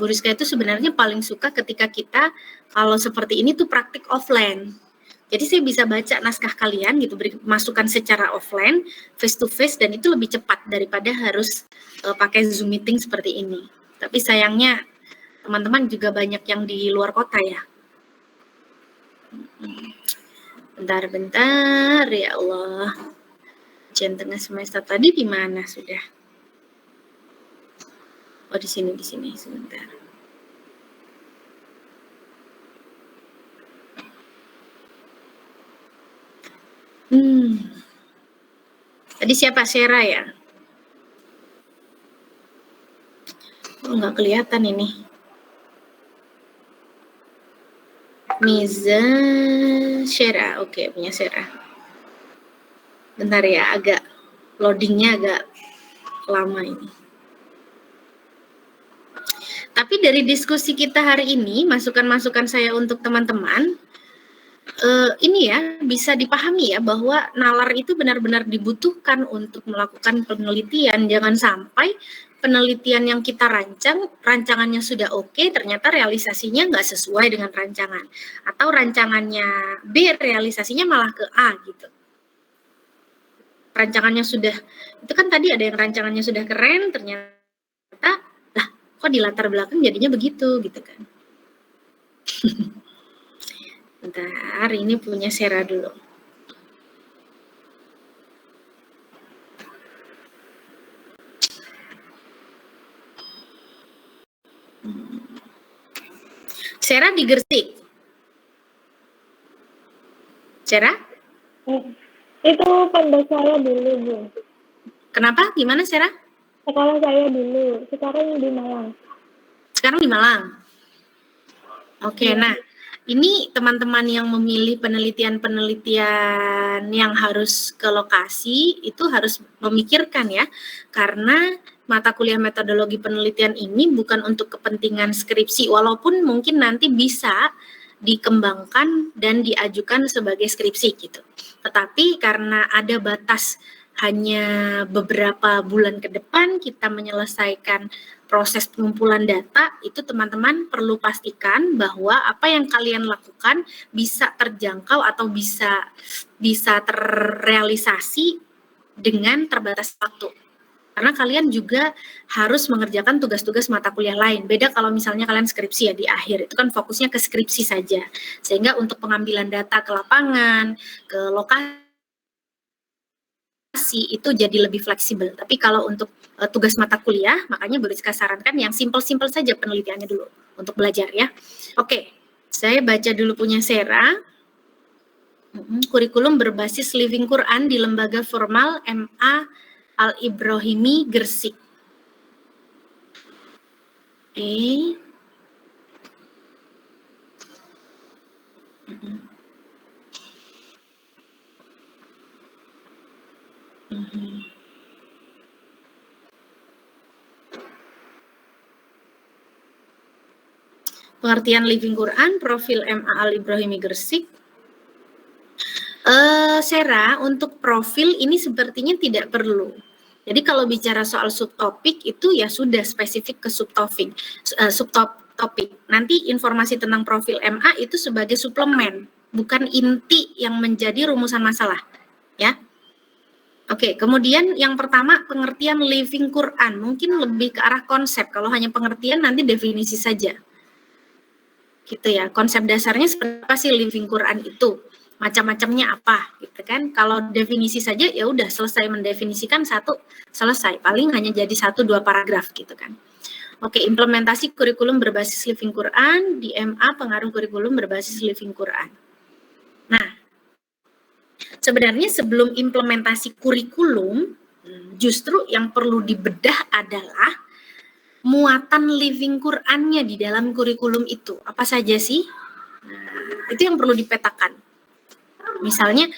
Bu Rizka itu sebenarnya paling suka ketika kita kalau seperti ini tuh praktik offline. Jadi saya bisa baca naskah kalian gitu, beri masukan secara offline, face to face, dan itu lebih cepat daripada harus pakai Zoom meeting seperti ini. Tapi sayangnya teman-teman juga banyak yang di luar kota ya. Bentar, ya Allah. Ujian tengah semester tadi di mana sudah? Oh, di sini sebentar. Tadi siapa? Sera ya? Oh, nggak kelihatan ini. Miza Sera, oke, punya Sera. Bentar ya, agak loadingnya agak lama ini. Tapi dari diskusi kita hari ini, masukan-masukan saya untuk teman-teman, ini ya bisa dipahami ya bahwa nalar itu benar-benar dibutuhkan untuk melakukan penelitian. Jangan sampai penelitian yang kita rancangannya sudah oke, ternyata realisasinya nggak sesuai dengan rancangan. Atau rancangannya B, realisasinya malah ke A gitu. Rancangannya sudah, itu kan tadi ada yang rancangannya sudah keren, ternyata kok di latar belakang jadinya begitu gitu kan. Bentar, ini punya Sera dulu. Sera di Gresik. Sera?
Itu pondok saya dulu, Bu.
Kenapa? Gimana, Sera?
Sekolah saya dulu, sekarang di Malang.
Sekarang di Malang. Oke, nah ini teman-teman yang memilih penelitian-penelitian yang harus ke lokasi itu harus memikirkan ya, karena mata kuliah metodologi penelitian ini bukan untuk kepentingan skripsi, walaupun mungkin nanti bisa dikembangkan dan diajukan sebagai skripsi gitu. Tetapi karena ada batas hanya beberapa bulan ke depan kita menyelesaikan proses pengumpulan data, itu teman-teman perlu pastikan bahwa apa yang kalian lakukan bisa terjangkau atau bisa terrealisasi dengan terbatas waktu. Karena kalian juga harus mengerjakan tugas-tugas mata kuliah lain. Beda kalau misalnya kalian skripsi ya di akhir, itu kan fokusnya ke skripsi saja. Sehingga untuk pengambilan data ke lapangan, ke lokasi, itu jadi lebih fleksibel. Tapi kalau untuk tugas mata kuliah, makanya Bu Rizka sarankan yang simpel-simpel saja penelitiannya dulu untuk belajar ya. Oke, saya baca dulu punya Sera. Kurikulum berbasis Living Quran di Lembaga Formal MA Al-Ibrahimi Gresik. Oke. Pengertian Living Quran, profil MA Al-Ibrahimi Gresik. Sera, untuk profil ini sepertinya tidak perlu. Jadi kalau bicara soal subtopik itu ya sudah spesifik ke subtopik. Nanti informasi tentang profil MA itu sebagai suplemen, bukan inti yang menjadi rumusan masalah, ya. Oke, kemudian yang pertama pengertian Living Quran, mungkin lebih ke arah konsep. Kalau hanya pengertian nanti definisi saja. Gitu ya, konsep dasarnya seperti apa sih Living Quran itu? macam-macamnya apa gitu kan. Kalau definisi saja ya udah selesai mendefinisikan satu, selesai, paling hanya jadi 1-2 paragraf gitu kan. Oke, implementasi kurikulum berbasis Living Quran di MA, pengaruh kurikulum berbasis Living Quran. Nah, sebenarnya sebelum implementasi kurikulum, justru yang perlu dibedah adalah muatan Living Quran-nya di dalam kurikulum itu. Apa saja sih? Nah, itu yang perlu dipetakan. Misalnya,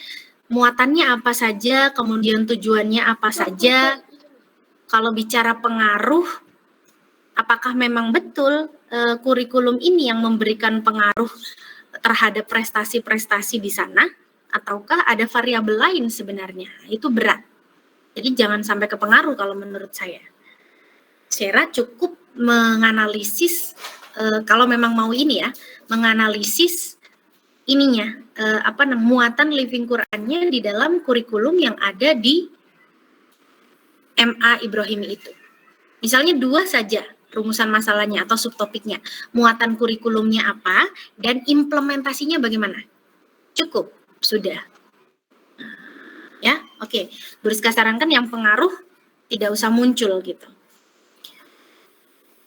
muatannya apa saja, kemudian tujuannya apa saja. Kalau bicara pengaruh, apakah memang betul kurikulum ini yang memberikan pengaruh terhadap prestasi-prestasi di sana, ataukah ada variabel lain sebenarnya? Itu berat. Jadi jangan sampai ke pengaruh kalau menurut saya. Sera cukup menganalisis, kalau memang mau ini ya, menganalisis ininya, muatan Living Quran-nya di dalam kurikulum yang ada di MA Ibrahimi itu. Misalnya 2 saja rumusan masalahnya atau subtopiknya. Muatan kurikulumnya apa dan implementasinya bagaimana? Cukup, sudah. Ya, oke. Bu Rizka sarankan yang pengaruh tidak usah muncul gitu.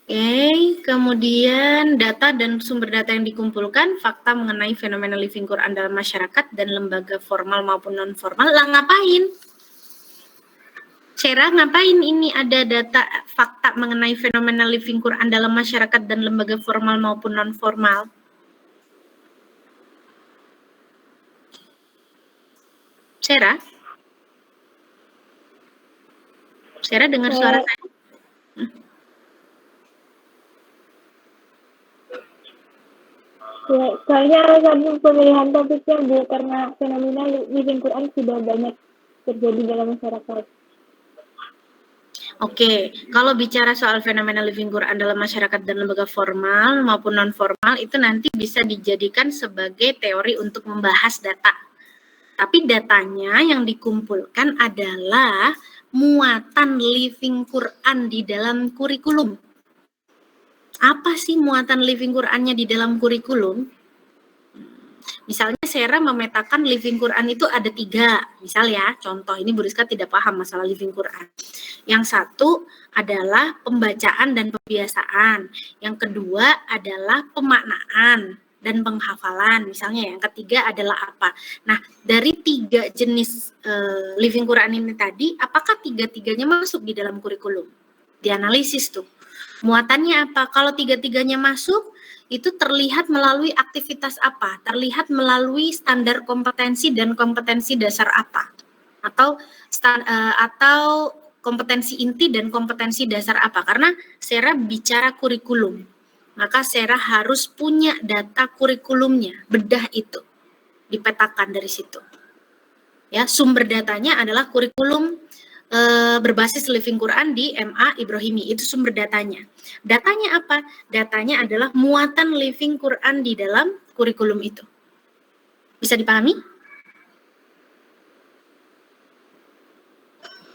Oke, kemudian data dan sumber data yang dikumpulkan, fakta mengenai fenomena Living Quran dalam masyarakat dan lembaga formal maupun non-formal. Lah ngapain? Sera, ngapain ini ada data fakta mengenai fenomena Living Quran dalam masyarakat dan lembaga formal maupun non-formal? Sera? Sera dengar suara saya?
Ya, soalnya alasan pemilihan topiknya Bu, karena fenomena Living Quran sudah banyak terjadi dalam masyarakat.
Oke, kalau bicara soal fenomena Living Quran dalam masyarakat dan lembaga formal maupun non-formal, itu nanti bisa dijadikan sebagai teori untuk membahas data. Tapi datanya yang dikumpulkan adalah muatan Living Quran di dalam kurikulum. Apa sih muatan Living Quran-nya di dalam kurikulum? Misalnya Sera memetakan Living Quran itu ada 3. Misal ya, contoh ini Bu Rizka tidak paham masalah Living Quran. Yang satu adalah pembacaan dan pembiasaan. Yang kedua adalah pemaknaan dan penghafalan. Misalnya yang ketiga adalah apa? Nah, dari 3 jenis Living Quran ini tadi, apakah 3-tiganya masuk di dalam kurikulum? Dianalisis tuh. Muatannya apa? Kalau 3-tiganya masuk, itu terlihat melalui aktivitas apa? Terlihat melalui standar kompetensi dan kompetensi dasar apa? Atau kompetensi inti dan kompetensi dasar apa? Karena Sera bicara kurikulum, maka Sera harus punya data kurikulumnya, bedah itu, dipetakan dari situ. Ya, sumber datanya adalah kurikulum berbasis Living Quran di MA Ibrahimi, itu sumber datanya. Datanya apa? Datanya adalah muatan Living Quran di dalam kurikulum itu. Bisa dipahami?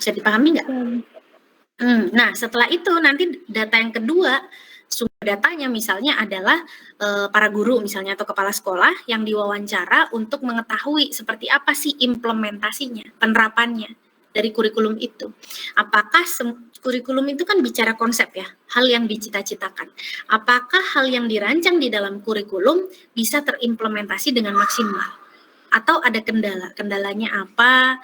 Bisa dipahami nggak? Nah, setelah itu nanti data yang kedua, sumber datanya misalnya adalah para guru misalnya atau kepala sekolah yang diwawancara untuk mengetahui seperti apa sih implementasinya, penerapannya dari kurikulum itu. Apakah kurikulum itu kan bicara konsep ya, hal yang dicita-citakan. Apakah hal yang dirancang di dalam kurikulum bisa terimplementasi dengan maksimal? Atau ada kendala? Kendalanya apa?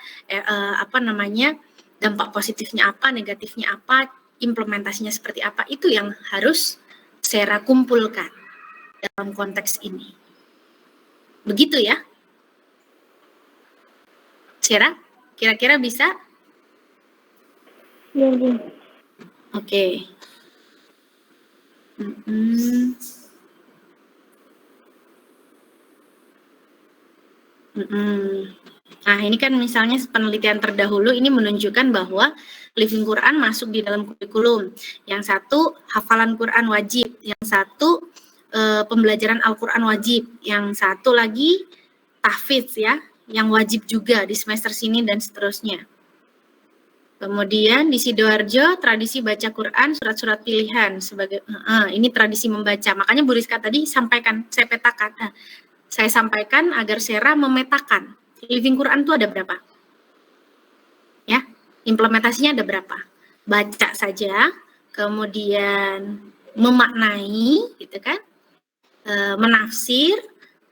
Dampak positifnya apa? Negatifnya apa? Implementasinya seperti apa? Itu yang harus Sera kumpulkan dalam konteks ini. Begitu ya? Sera? Kira-kira bisa?
Ya,
Oke. Nah, ini kan misalnya penelitian terdahulu ini menunjukkan bahwa Living Quran masuk di dalam kurikulum. Yang satu, hafalan Quran wajib. Yang satu, pembelajaran Al-Quran wajib. Yang satu lagi, tahfidz ya, yang wajib juga di semester sini dan seterusnya. Kemudian di Sidoarjo, tradisi baca Quran, surat-surat pilihan sebagai ini tradisi membaca. Makanya Bu Rizka tadi sampaikan, saya petakan. saya sampaikan agar Sera memetakan living Quran itu ada berapa. Ya, implementasinya ada berapa. Baca saja, kemudian memaknai, gitu kan, menafsir,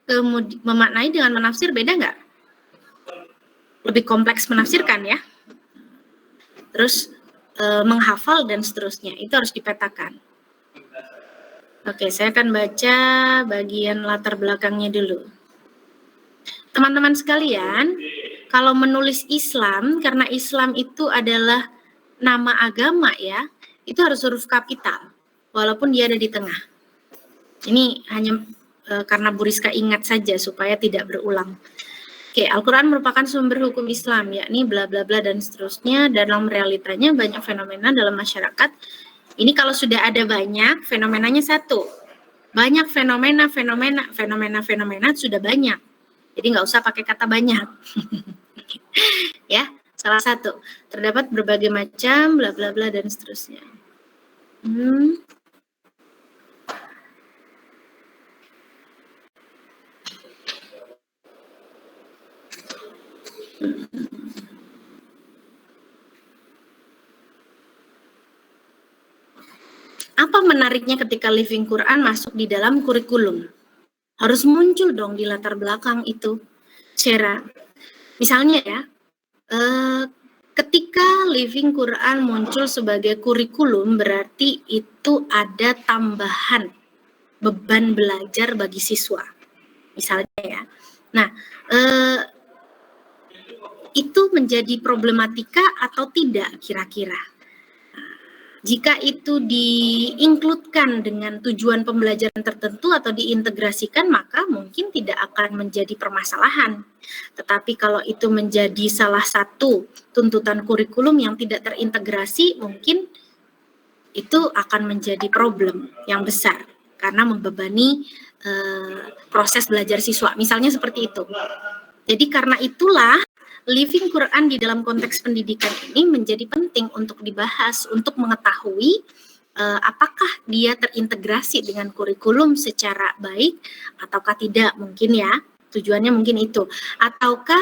kemudian memaknai dengan menafsir beda nggak? Lebih kompleks menafsirkan ya. Terus menghafal dan seterusnya, itu harus dipetakan. Oke, saya akan baca bagian latar belakangnya dulu. Teman-teman sekalian, kalau menulis Islam, karena Islam itu adalah nama agama ya, itu harus huruf kapital, walaupun dia ada di tengah. Ini hanya karena Bu Rizka ingat saja supaya tidak berulang. Oke, Al-Quran merupakan sumber hukum Islam, yakni bla bla bla dan seterusnya. Dalam realitanya banyak fenomena dalam masyarakat. Ini kalau sudah ada banyak, fenomenanya satu. Banyak fenomena sudah banyak. Jadi nggak usah pakai kata banyak. Ya, salah satu. Terdapat berbagai macam bla bla bla dan seterusnya. Apa menariknya ketika Living Quran masuk di dalam kurikulum? Harus muncul dong di latar belakang itu, Sera. Misalnya ya, ketika Living Quran muncul sebagai kurikulum, berarti itu ada tambahan beban belajar bagi siswa. Misalnya ya. Nah, itu menjadi problematika atau tidak kira-kira? Jika itu diinkludkan dengan tujuan pembelajaran tertentu atau diintegrasikan, maka mungkin tidak akan menjadi permasalahan. Tetapi kalau itu menjadi salah satu tuntutan kurikulum yang tidak terintegrasi, mungkin itu akan menjadi problem yang besar karena membebani proses belajar siswa. Misalnya seperti itu. Jadi karena itulah Living Quran di dalam konteks pendidikan ini menjadi penting untuk dibahas, untuk mengetahui apakah dia terintegrasi dengan kurikulum secara baik ataukah tidak, mungkin ya, tujuannya mungkin itu. Ataukah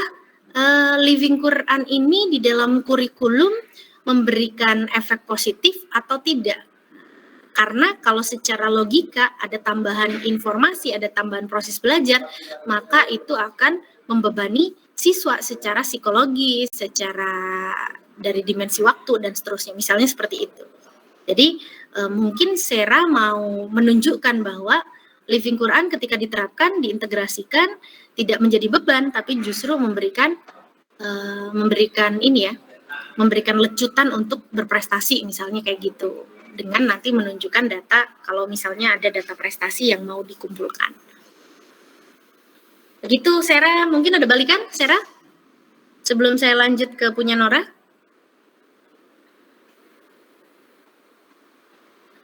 Living Quran ini di dalam kurikulum memberikan efek positif atau tidak. Karena kalau secara logika ada tambahan informasi, ada tambahan proses belajar, maka itu akan membebani siswa secara psikologis, secara dari dimensi waktu dan seterusnya, misalnya seperti itu. Jadi mungkin Sera mau menunjukkan bahwa Living Quran ketika diterapkan, diintegrasikan, tidak menjadi beban, tapi justru memberikan ini ya, memberikan lecutan untuk berprestasi, misalnya kayak gitu, dengan nanti menunjukkan data kalau misalnya ada data prestasi yang mau dikumpulkan. Begitu, Sera, mungkin ada balikan, Sera? Sebelum saya lanjut ke punya Nora.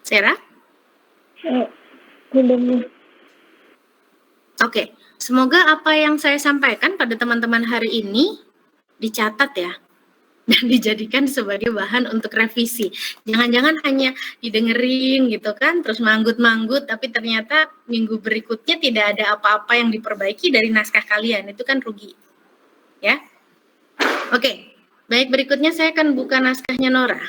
Sera? Oke, semoga apa yang saya sampaikan pada teman-teman hari ini dicatat ya, dan dijadikan sebagai bahan untuk revisi. Jangan-jangan hanya didengerin gitu kan, terus manggut-manggut, tapi ternyata minggu berikutnya tidak ada apa-apa yang diperbaiki dari naskah kalian. Itu kan rugi. Ya. Oke, baik, berikutnya saya akan buka naskahnya Nora.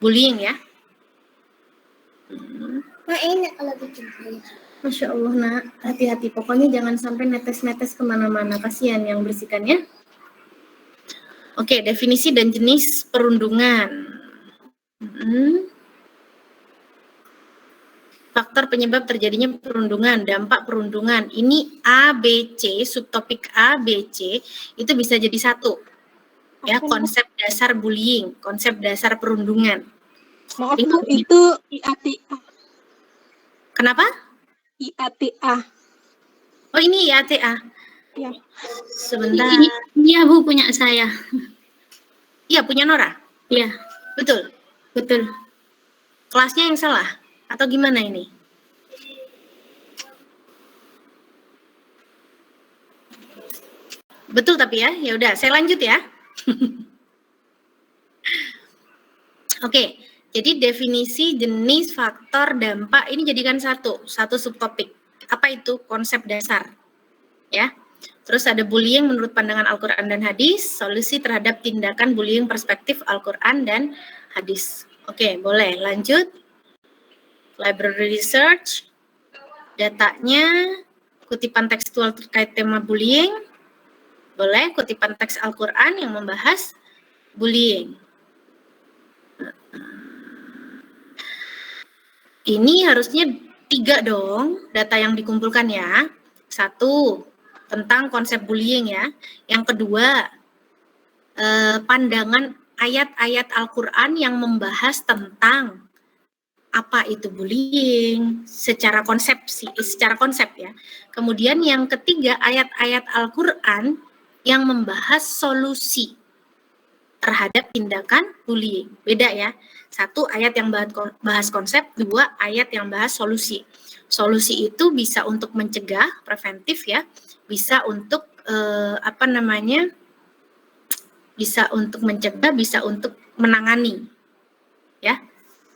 Bullying ya.
Nah, enak kalau bikin.
Masya Allah, nak, hati-hati. Pokoknya jangan sampai netes-netes kemana-mana. Kasihan yang bersihkannya. Oke, definisi dan jenis perundungan. Faktor penyebab terjadinya perundungan, dampak perundungan. Ini A, B, C, subtopik A, B, C, itu bisa jadi satu. Ya, konsep dasar bullying, konsep dasar perundungan.
Maaf, Bu, itu IATA.
Kenapa?
IATA.
Oh, ini IATA.
Ya.
Sebentar.
Iya, Bu, punya saya.
Iya, punya Nora.
Iya.
Betul. Betul. Kelasnya yang salah atau gimana ini? Betul tapi ya. Ya udah, saya lanjut ya. Oke. Jadi definisi, jenis, faktor, dampak ini jadikan satu subtopik. Apa itu? Konsep dasar. Ya. Terus ada bullying menurut pandangan Al-Qur'an dan hadis, solusi terhadap tindakan bullying perspektif Al-Qur'an dan hadis. Oke, boleh lanjut. Library research. Datanya, kutipan tekstual terkait tema bullying. Boleh, kutipan teks Al-Qur'an yang membahas bullying. Ini harusnya 3 dong data yang dikumpulkan ya. 1, tentang konsep bullying ya. Yang kedua, pandangan ayat-ayat Al-Quran yang membahas tentang apa itu bullying secara konsep ya. Kemudian yang ketiga, ayat-ayat Al-Quran yang membahas solusi terhadap tindakan bullying. Beda ya. 1 ayat yang bahas konsep, 2 ayat yang bahas solusi. Solusi itu bisa untuk mencegah, preventif ya, bisa untuk bisa untuk mencegah, bisa untuk menangani, ya,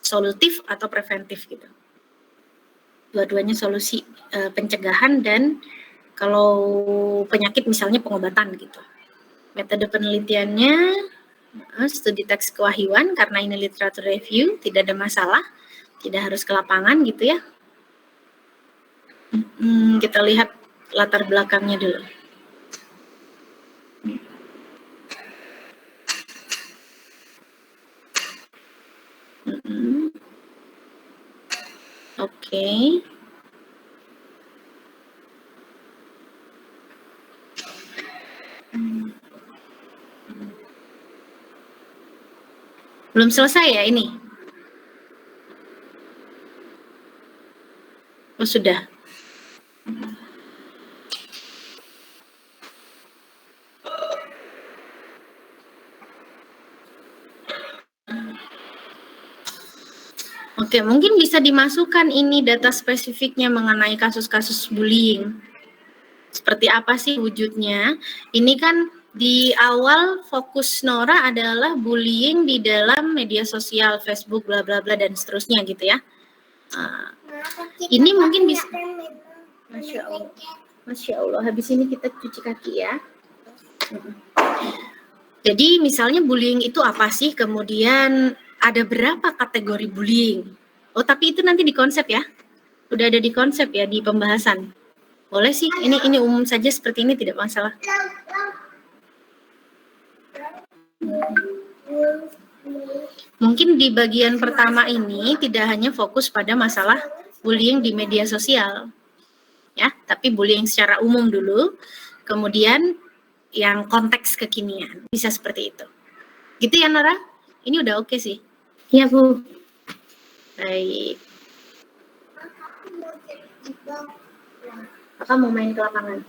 solutif atau preventif gitu. Dua-duanya solusi pencegahan dan kalau penyakit misalnya pengobatan gitu. Metode penelitiannya studi teks kewahyuan, karena ini literatur review, tidak ada masalah, tidak harus ke lapangan gitu ya. Kita lihat latar belakangnya dulu. Oke. Belum selesai ya ini? Oh, sudah. Oke, mungkin bisa dimasukkan ini data spesifiknya mengenai kasus-kasus bullying. Seperti apa sih wujudnya? Ini kan di awal fokus Nora adalah bullying di dalam media sosial, Facebook, bla bla bla dan seterusnya gitu ya. Ini mungkin bisa. Masya Allah. Habis ini kita cuci kaki ya. Jadi misalnya bullying itu apa sih? Kemudian ada berapa kategori bullying? Oh, tapi itu nanti di konsep ya. Udah ada di konsep ya, di pembahasan. Boleh sih, ini umum saja seperti ini, tidak masalah. Mungkin di bagian pertama ini tidak hanya fokus pada masalah bullying di media sosial, ya, tapi bullying secara umum dulu, kemudian yang konteks kekinian, bisa seperti itu. Gitu ya Nora? Ini udah oke sih.
Iya Bu.
Baik. Kakak mau main ke lapangan?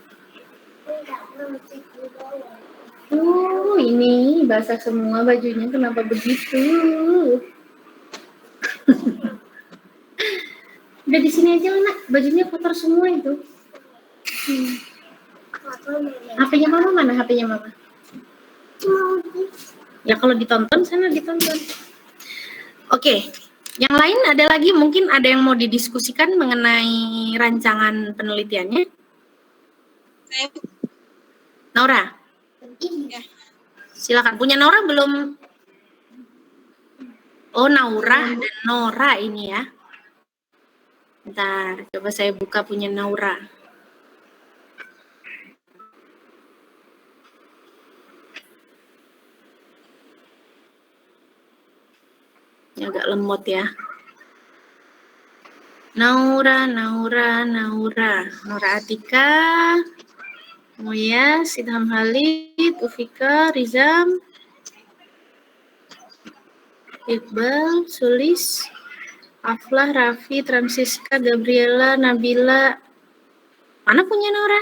Ini basah semua bajunya, kenapa begitu? Udah di sini aja lah, Nak. Bajunya kotor semua itu. HP-nya Mama mana? HP-nya Mama? Ya kalau ditonton, sana ditonton. Oke. Yang lain ada lagi, mungkin ada yang mau didiskusikan mengenai rancangan penelitiannya? Nora? Silakan. Punya Nora belum? Oh, Naura dan Nora ini ya. Bentar, coba saya buka punya Naura. Ini agak lemot ya. Naura Atika, Muya, Sidham Halid, Ufika, Rizam, Iqbal, Sulis, Aflah, Raffi, Transiska, Gabriela, Nabila. Mana punya Naura?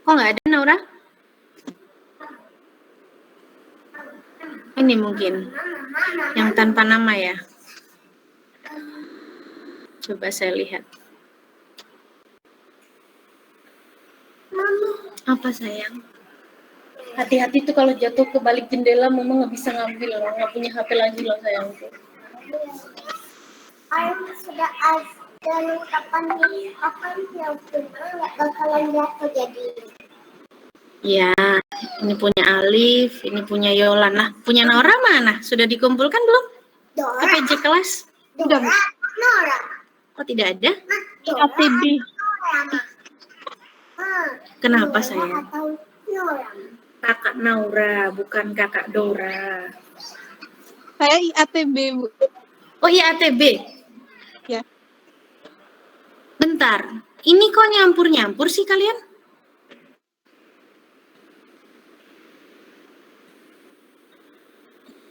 Kok nggak ada Naura? Ini mungkin yang tanpa nama ya. Coba saya lihat. Apa sayang? Hati-hati tuh kalau jatuh ke balik jendela, mama nggak bisa ngambil, nggak punya HP lagi loh sayangku.
Sudah ada kapan yang nggak bakalan jatuh jadi.
Ya, ini punya Alif, ini punya Yolan. Nah, punya Nora mana? Sudah dikumpulkan belum?
Dora.
PPJ kelas?
Dora. Nora.
Oh, tidak ada?
ATB.
Kenapa sayang?
Atau Nora.
Kakak Naura, bukan kakak Dora.
Saya IATB, Bu.
Oh iya, ATB.
Ya.
Bentar, ini kok nyampur-nyampur sih kalian?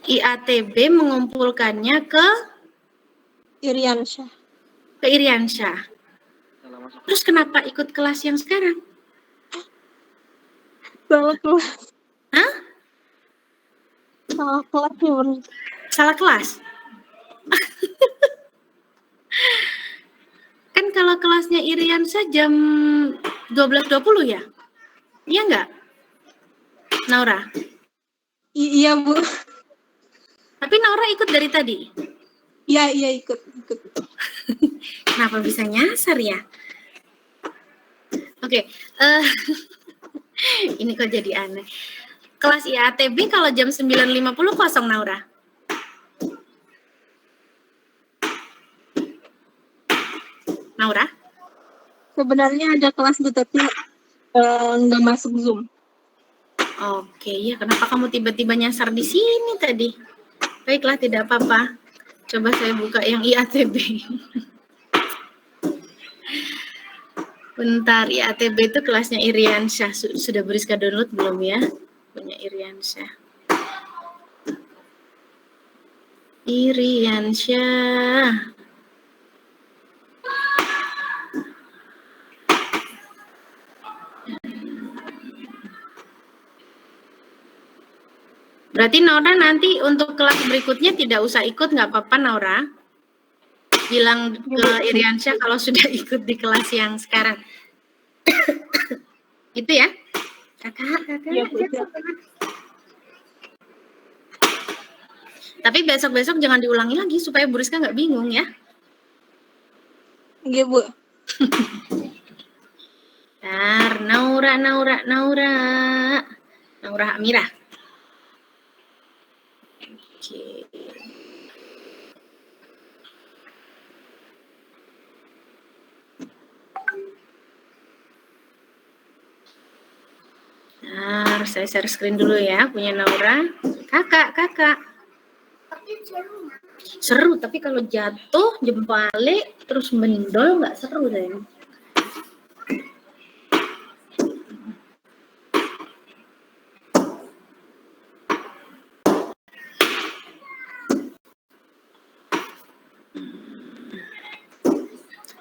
IATB mengumpulkannya ke
Iriansyah.
Iriansyah. Terus kenapa ikut kelas yang sekarang?
Salah kelas.
Hah?
Salah kelas ya, Bu.
Salah kelas? Kan kalau kelasnya Iriansyah jam 12.20 ya? Iya nggak? Naura?
Iya, Bu.
Tapi Naura ikut dari tadi?
Iya, ikut.
Kenapa bisa nyasar ya? Oke, ini kok jadi aneh. Kelas IATB kalau jam 9.50 kosong, Naura? Naura?
Sebenarnya ada kelas Bu, tapi nggak masuk Zoom.
Oke, ya kenapa kamu tiba-tiba nyasar di sini tadi? Baiklah, tidak apa-apa. Coba saya buka yang IATB. Bentar, IATB itu kelasnya Iriansyah. Sudah Beriska download belum ya? Punya Iriansyah. Iriansyah. Berarti Naura nanti untuk kelas berikutnya tidak usah ikut, nggak apa-apa Naura? Bilang ke Iriansyah kalau sudah ikut di kelas yang sekarang. Itu ya? Kakak.
Iya, Bu.
Tapi besok-besok jangan diulangi lagi supaya Bu Rizka nggak bingung ya.
Iya, Bu.
Naura Amirah. Oke. Saya share screen dulu ya, punya Naura. Kakak. Seru, tapi kalau jatuh, jempalik, terus mendol nggak seru deh.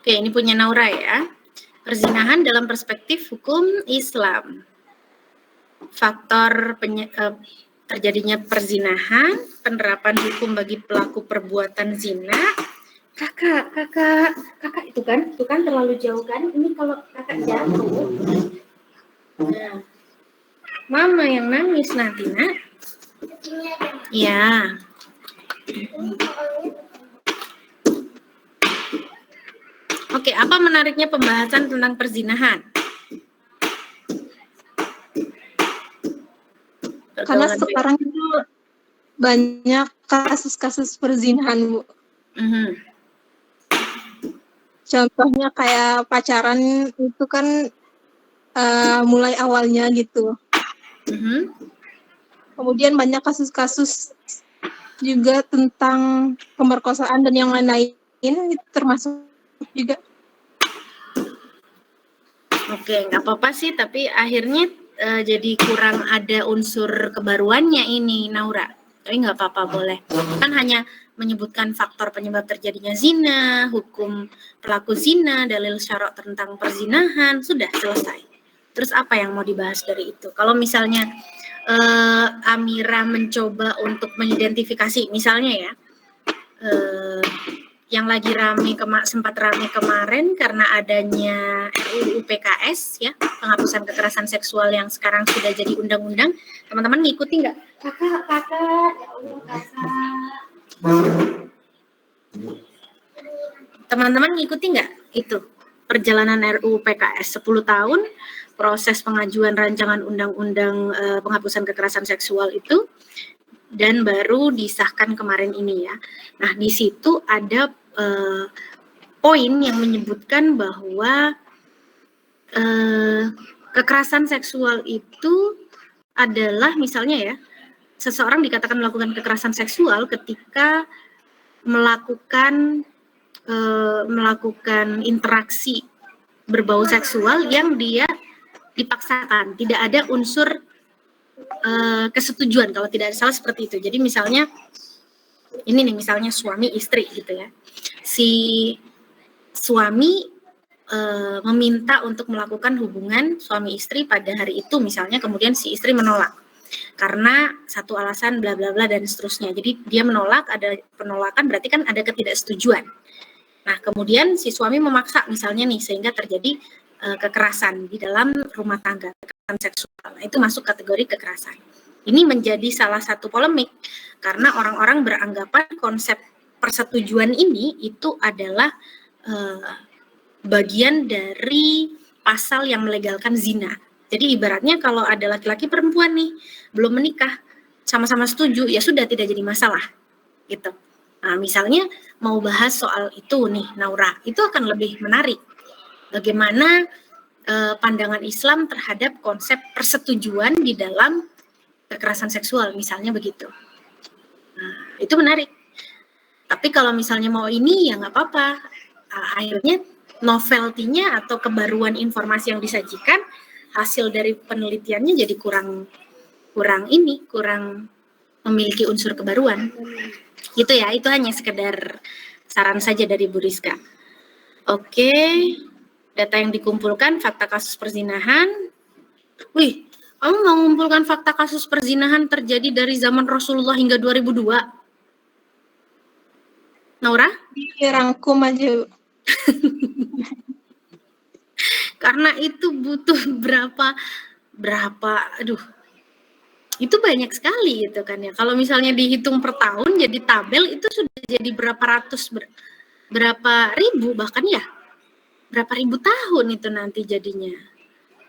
Oke, ini punya Naura ya. Perzinahan dalam perspektif hukum Islam. Faktor terjadinya perzinahan, penerapan hukum bagi pelaku perbuatan zina. Kakak itu kan terlalu jauh kan? Ini kalau kakak jatuh, nah, mama yang nangis nanti nak. Ya. Oke, apa menariknya pembahasan tentang perzinahan?
Karena sekarang itu banyak kasus-kasus perzinahan, Bu. Contohnya kayak pacaran itu kan mulai awalnya gitu. Kemudian banyak kasus-kasus juga tentang pemerkosaan dan yang lain-lain, itu termasuk juga.
Oke, nggak apa-apa sih, tapi akhirnya jadi kurang ada unsur kebaruannya ini, Naura. Tapi nggak apa-apa, boleh. Kan hanya menyebutkan faktor penyebab terjadinya zina, hukum pelaku zina, dalil syarak tentang perzinahan, sudah selesai. Terus apa yang mau dibahas dari itu? Kalau misalnya Amira mencoba untuk mengidentifikasi, misalnya ya, yang lagi sempat rame kemarin karena adanya RUU PKS ya, penghapusan kekerasan seksual yang sekarang sudah jadi undang-undang. Teman-teman ngikuti nggak? Kakak, ya Allah kakak. Teman-teman ngikuti nggak itu perjalanan RUU PKS 10 tahun proses pengajuan rancangan undang-undang penghapusan kekerasan seksual itu, dan baru disahkan kemarin ini ya. Nah, di situ ada poin yang menyebutkan bahwa kekerasan seksual itu adalah misalnya ya, seseorang dikatakan melakukan kekerasan seksual ketika melakukan interaksi berbau seksual yang dia dipaksakan, tidak ada unsur kesetujuan, kalau tidak salah seperti itu. Jadi misalnya ini nih, misalnya suami istri gitu ya, si suami meminta untuk melakukan hubungan suami istri pada hari itu misalnya, kemudian si istri menolak karena satu alasan bla bla bla dan seterusnya. Jadi dia menolak, ada penolakan berarti kan ada ketidaksetujuan. Nah, kemudian si suami memaksa misalnya nih, sehingga terjadi kekerasan di dalam rumah tangga, kekerasan seksual. Nah, itu masuk kategori kekerasan. Ini menjadi salah satu polemik karena orang-orang beranggapan konsep persetujuan ini itu adalah bagian dari pasal yang melegalkan zina. Jadi ibaratnya kalau ada laki-laki perempuan nih belum menikah, sama-sama setuju, ya sudah tidak jadi masalah gitu. Nah, misalnya mau bahas soal itu nih, Naura, itu akan lebih menarik. Bagaimana pandangan Islam terhadap konsep persetujuan di dalam kekerasan seksual, misalnya begitu. Nah, itu menarik. Tapi kalau misalnya mau ini, ya nggak apa-apa. Akhirnya novelty-nya atau kebaruan informasi yang disajikan, hasil dari penelitiannya jadi kurang memiliki unsur kebaruan. Gitu ya, itu hanya sekedar saran saja dari Bu Rizka. Oke, data yang dikumpulkan, fakta kasus perzinahan. Wih, kamu mau mengumpulkan fakta kasus perzinahan terjadi dari zaman Rasulullah hingga 2002? Naura?
Rangkum aja.
Karena itu butuh berapa, aduh, itu banyak sekali gitu kan ya. Kalau misalnya dihitung per tahun jadi tabel, itu sudah jadi berapa ribu bahkan ya. Berapa ribu tahun itu nanti jadinya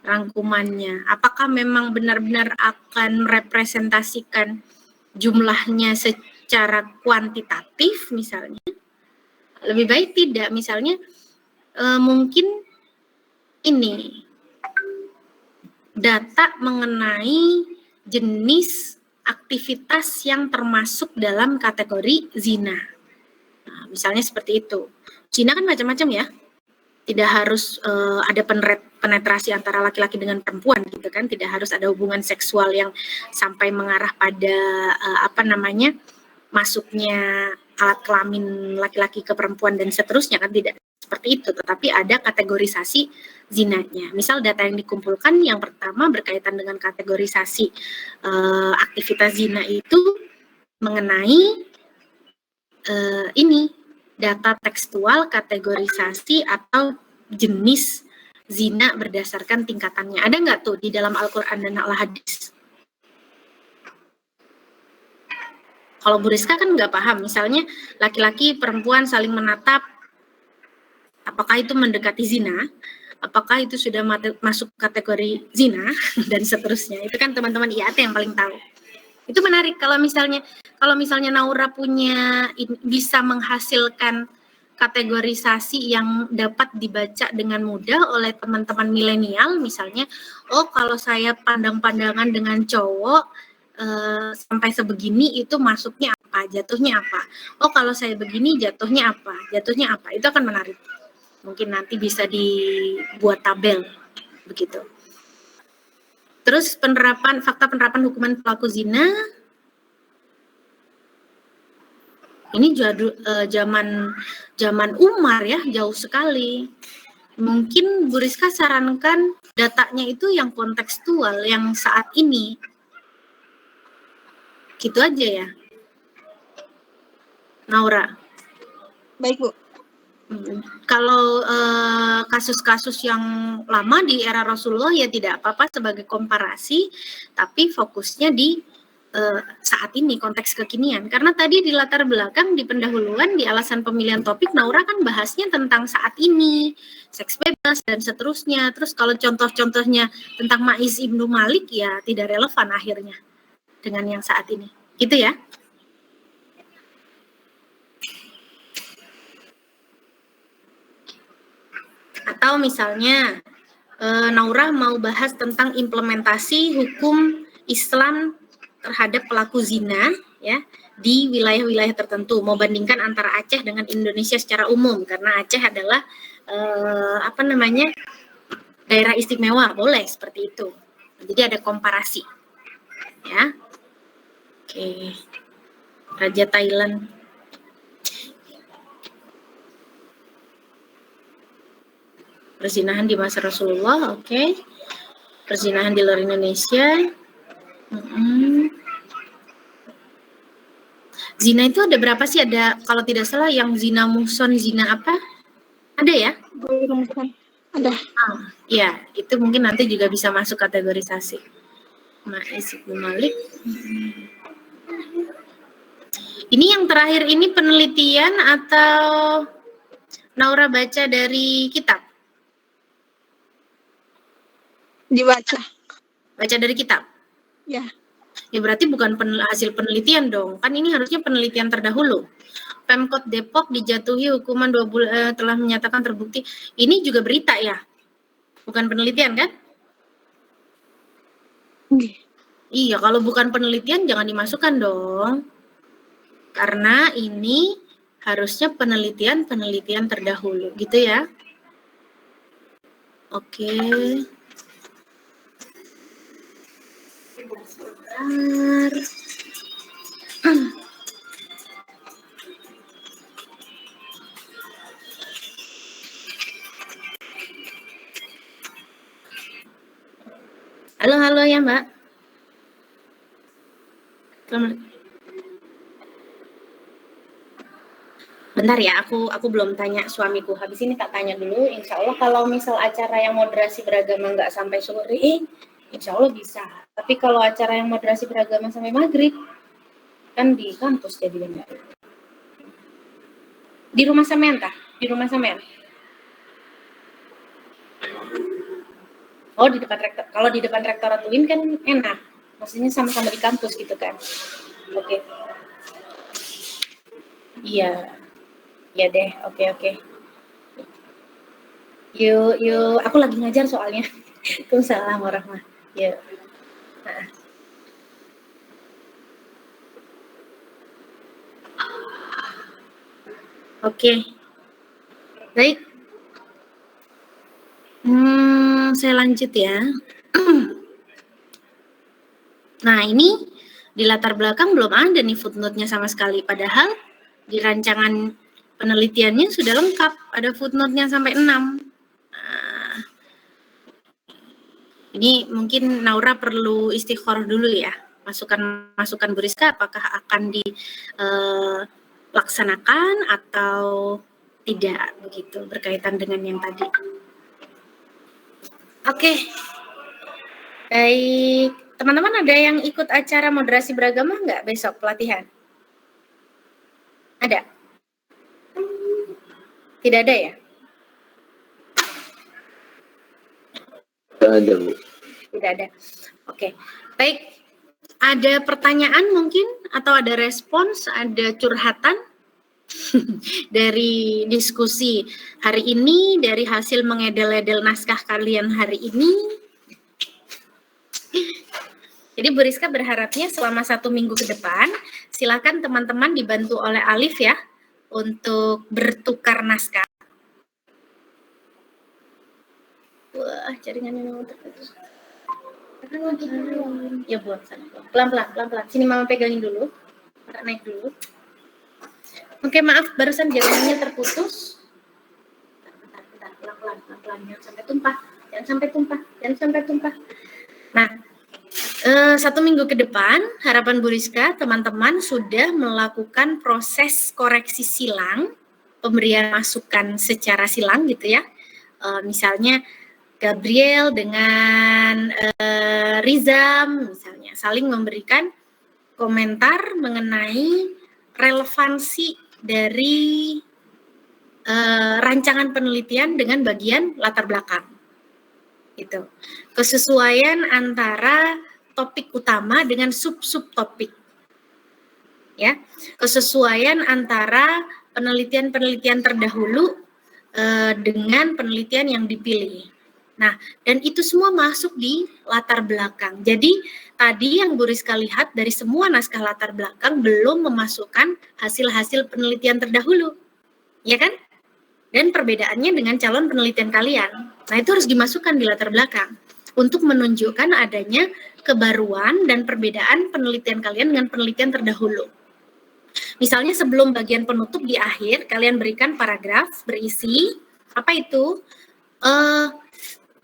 rangkumannya. Apakah memang benar-benar akan merepresentasikan jumlahnya secara kuantitatif misalnya? Lebih baik tidak, misalnya mungkin ini data mengenai jenis aktivitas yang termasuk dalam kategori zina. Nah, misalnya seperti itu. Zina kan macam-macam ya. Tidak harus ada penetrasi antara laki-laki dengan perempuan gitu kan. Tidak harus ada hubungan seksual yang sampai mengarah pada masuknya alat kelamin laki-laki ke perempuan dan seterusnya kan, tidak seperti itu, tetapi ada kategorisasi zinanya. Misal data yang dikumpulkan yang pertama berkaitan dengan kategorisasi aktivitas zina itu mengenai ini data tekstual kategorisasi atau jenis zina berdasarkan tingkatannya. Ada nggak tuh di dalam Al-Quran dan Al-Hadis? Kalau Bu Rizka kan nggak paham, misalnya laki-laki perempuan saling menatap, apakah itu mendekati zina, apakah itu sudah masuk kategori zina, dan seterusnya. Itu kan teman-teman IAT yang paling tahu. Itu menarik kalau misalnya Naura bisa menghasilkan kategorisasi yang dapat dibaca dengan mudah oleh teman-teman milenial, misalnya, oh kalau saya pandang-pandangan dengan cowok, sampai sebegini itu masuknya apa, jatuhnya apa. Oh kalau saya begini jatuhnya apa, itu akan menarik. Mungkin nanti bisa dibuat tabel begitu. Terus fakta penerapan hukuman pelaku zina. Ini zaman Umar ya, jauh sekali. Mungkin Bu Rizka sarankan datanya itu yang kontekstual, yang saat ini. Gitu aja ya, Naura.
Baik, Bu.
Kalau kasus-kasus yang lama di era Rasulullah ya tidak apa-apa sebagai komparasi, tapi fokusnya di saat ini, konteks kekinian. Karena tadi di latar belakang, di pendahuluan, di alasan pemilihan topik, Naura kan bahasnya tentang saat ini, seks bebas, dan seterusnya. Terus kalau contoh-contohnya tentang Ma'iz Ibnu Malik, ya tidak relevan akhirnya dengan yang saat ini. Gitu ya? Atau misalnya Naura mau bahas tentang implementasi hukum Islam terhadap pelaku zina ya di wilayah-wilayah tertentu, mau bandingkan antara Aceh dengan Indonesia secara umum, karena Aceh adalah daerah istimewa, boleh seperti itu. Jadi ada komparasi ya. Oke. Raja Thailand. Perzinahan di masa Rasulullah, oke. Perzinahan di luar Indonesia. Zina itu ada berapa sih? Ada, kalau tidak salah yang zina muhson, zina apa? Ada ya?
Ada.
Ya, itu mungkin nanti juga bisa masuk kategorisasi. Ma'iz Ibnu Malik. Ini yang terakhir ini penelitian atau Naura baca dari kitab?
Dibaca.
Baca dari kitab?
Ya.
Ya berarti bukan hasil penelitian dong. Kan ini harusnya penelitian terdahulu. Pemkot Depok dijatuhi hukuman 2 bulan telah menyatakan terbukti. Ini juga berita ya? Bukan penelitian kan? Iya, kalau bukan penelitian jangan dimasukkan dong. Karena ini harusnya penelitian terdahulu, gitu ya. Oke. Sebentar. Halo ya Mbak. Selamat. Bentar ya, aku belum tanya suamiku. Habis ini tak tanya dulu. Insya Allah kalau misal acara yang moderasi beragama nggak sampai sore, insya Allah bisa. Tapi kalau acara yang moderasi beragama sampai maghrib, kan di kampus jadi enggak. Di rumah sampean tah? Di rumah sampean? Oh, di depan rektor. Kalau di depan rektorat UIN kan enak. Maksudnya sama-sama di kampus gitu kan. Oke. Iya. Ya deh, oke. Yuk, aku lagi ngajar soalnya. Waalaikumsalam warahmatullahi. Yuk. Oke. Baik. Saya lanjut ya. Nah, ini di latar belakang belum ada nih footnote-nya sama sekali. Padahal di rancangan penelitiannya sudah lengkap. Ada footnote-nya sampai 6. Nah, ini mungkin Naura perlu istikharah dulu ya. Masukan Bu Rizka apakah akan dilaksanakan atau tidak begitu berkaitan dengan yang tadi. Oke. Baik, teman-teman ada yang ikut acara moderasi beragama nggak besok pelatihan? Ada? Tidak ada ya?
Tidak ada, Bu.
Tidak ada. Oke. Baik, ada pertanyaan mungkin atau ada respons, ada curhatan dari diskusi hari ini, dari hasil mengedel-edel naskah kalian hari ini. Jadi Bu Rizka berharapnya selama 1 minggu ke depan, silakan teman-teman dibantu oleh Alif ya, untuk bertukar naskah. Wah, jaringannya mau terputus. Ya buat sana. Pelan-pelan. Sini Mama pegangin dulu. Naik dulu. Oke, maaf, barusan jaringannya terputus. Bentar, pelan-pelan. Jangan sampai tumpah. Nah, 1 minggu ke depan, harapan Bu Rizka, teman-teman sudah melakukan proses koreksi silang pemberian masukan secara silang gitu ya. Misalnya Gabriel dengan Rizam misalnya saling memberikan komentar mengenai relevansi dari rancangan penelitian dengan bagian latar belakang. Gitu. Kesesuaian antara topik utama dengan sub-sub topik. Ya, kesesuaian antara penelitian-penelitian terdahulu dengan penelitian yang dipilih. Nah, dan itu semua masuk di latar belakang. Jadi, tadi yang Bu Rizka lihat dari semua naskah latar belakang belum memasukkan hasil-hasil penelitian terdahulu. Ya kan? Dan perbedaannya dengan calon penelitian kalian. Nah, itu harus dimasukkan di latar belakang untuk menunjukkan adanya kebaruan dan perbedaan penelitian kalian dengan penelitian terdahulu. Misalnya sebelum bagian penutup di akhir, kalian berikan paragraf berisi, apa itu?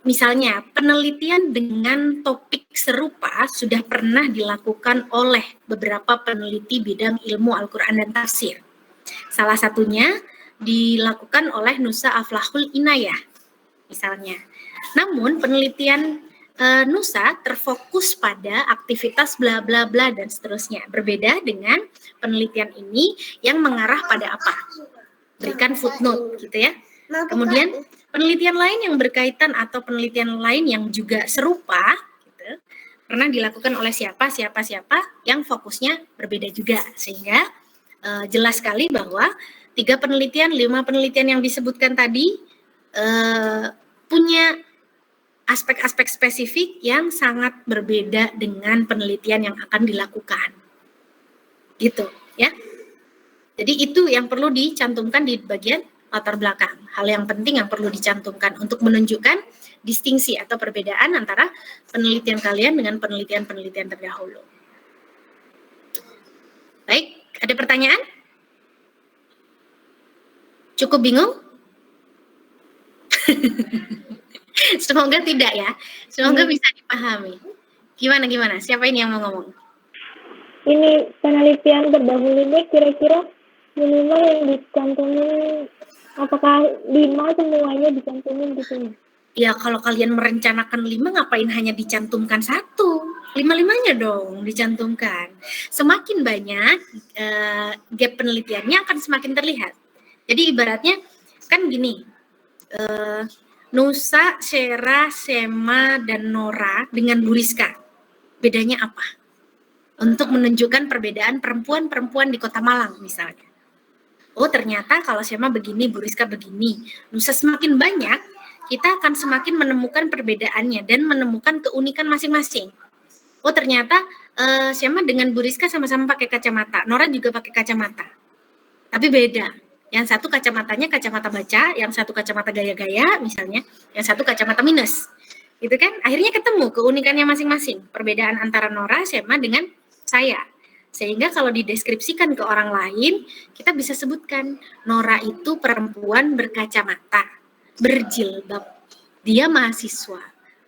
Misalnya, penelitian dengan topik serupa sudah pernah dilakukan oleh beberapa peneliti bidang ilmu Al-Quran dan tafsir. Salah satunya dilakukan oleh Nusa Aflahul Inayah, misalnya. Namun, penelitian Nusa terfokus pada aktivitas bla bla bla dan seterusnya. Berbeda dengan penelitian ini yang mengarah pada apa? Berikan footnote gitu ya. Kemudian penelitian lain yang berkaitan atau penelitian lain yang juga serupa gitu, pernah dilakukan oleh siapa yang fokusnya berbeda juga. Sehingga jelas sekali bahwa 3 penelitian, 5 penelitian yang disebutkan tadi punya aspek-aspek spesifik yang sangat berbeda dengan penelitian yang akan dilakukan. Gitu, ya. Jadi itu yang perlu dicantumkan di bagian latar belakang. Hal yang penting yang perlu dicantumkan untuk menunjukkan distingsi atau perbedaan antara penelitian kalian dengan penelitian-penelitian terdahulu. Baik, ada pertanyaan? Cukup bingung? Semoga tidak ya. Semoga bisa dipahami. Gimana? Siapa ini yang mau ngomong?
Ini penelitian terdahulu ini kira-kira minimal yang dicantumin, apakah 5 semuanya dicantumin gitu?
Ya kalau kalian merencanakan 5, ngapain hanya dicantumkan 1? 5-5-nya dong dicantumkan. Semakin banyak gap penelitiannya akan semakin terlihat. Jadi ibaratnya kan gini, Nusa, Syera, Sema, dan Nora dengan Bu Rizka. Bedanya apa? Untuk menunjukkan perbedaan perempuan-perempuan di Kota Malang misalnya. Oh ternyata kalau Sema begini, Bu Rizka begini. Nusa semakin banyak, kita akan semakin menemukan perbedaannya dan menemukan keunikan masing-masing. Oh ternyata Sema dengan Bu Rizka sama-sama pakai kacamata. Nora juga pakai kacamata. Tapi beda. Yang satu kacamatanya kacamata baca, yang satu kacamata gaya-gaya misalnya, yang satu kacamata minus. Gitu kan? Akhirnya ketemu keunikannya masing-masing. Perbedaan antara Nora, Sema dengan saya. Sehingga kalau dideskripsikan ke orang lain, kita bisa sebutkan Nora itu perempuan berkacamata, berjilbab. Dia mahasiswa.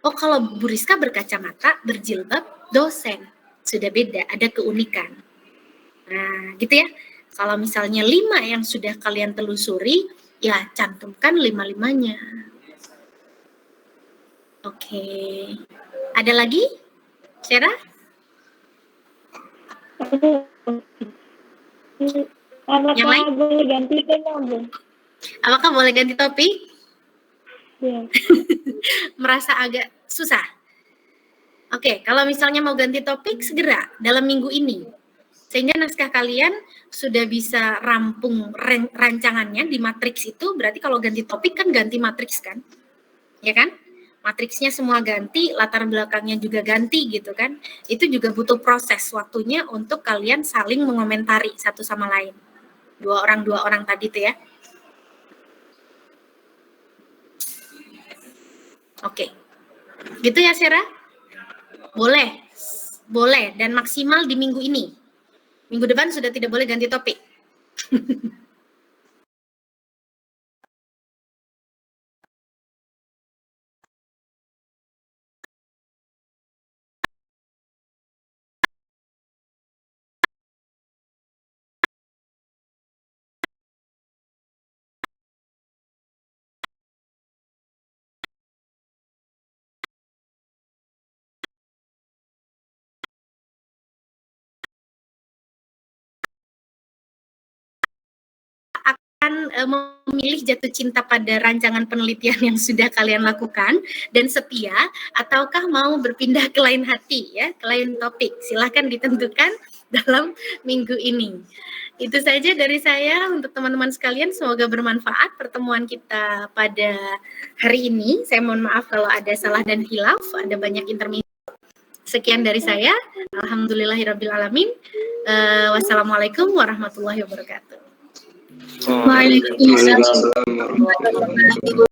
Oh, kalau Bu Rizka berkacamata, berjilbab, dosen. Sudah beda, ada keunikan. Nah, gitu ya. Kalau misalnya 5 yang sudah kalian telusuri, ya cantumkan 5-5-nya. Oke. Ada lagi? Syera? Yang lain?
Boleh ganti tema, Bu?
Apakah boleh ganti topik?
Ya.
Merasa agak susah? Oke, kalau misalnya mau ganti topik, segera dalam minggu ini. Sehingga naskah kalian sudah bisa rampung rancangannya di matriks itu, berarti kalau ganti topik kan ganti matriks kan? Ya kan? Matriksnya semua ganti, latar belakangnya juga ganti gitu kan. Itu juga butuh proses waktunya untuk kalian saling mengomentari satu sama lain. Dua orang tadi tuh ya. Oke. Gitu ya Syera? Boleh dan maksimal di minggu ini. Minggu depan sudah tidak boleh ganti topik. memilih jatuh cinta pada rancangan penelitian yang sudah kalian lakukan dan setia, ataukah mau berpindah ke lain hati ya, ke lain topik? Silahkan ditentukan dalam minggu ini. Itu saja dari saya untuk teman-teman sekalian, semoga bermanfaat pertemuan kita pada hari ini. Saya mohon maaf kalau ada salah dan hilaf, ada banyak intermezzo. Sekian dari saya. Alhamdulillahirrabbilalamin. Wassalamualaikum warahmatullahi wabarakatuh.
Waalaikumsalam.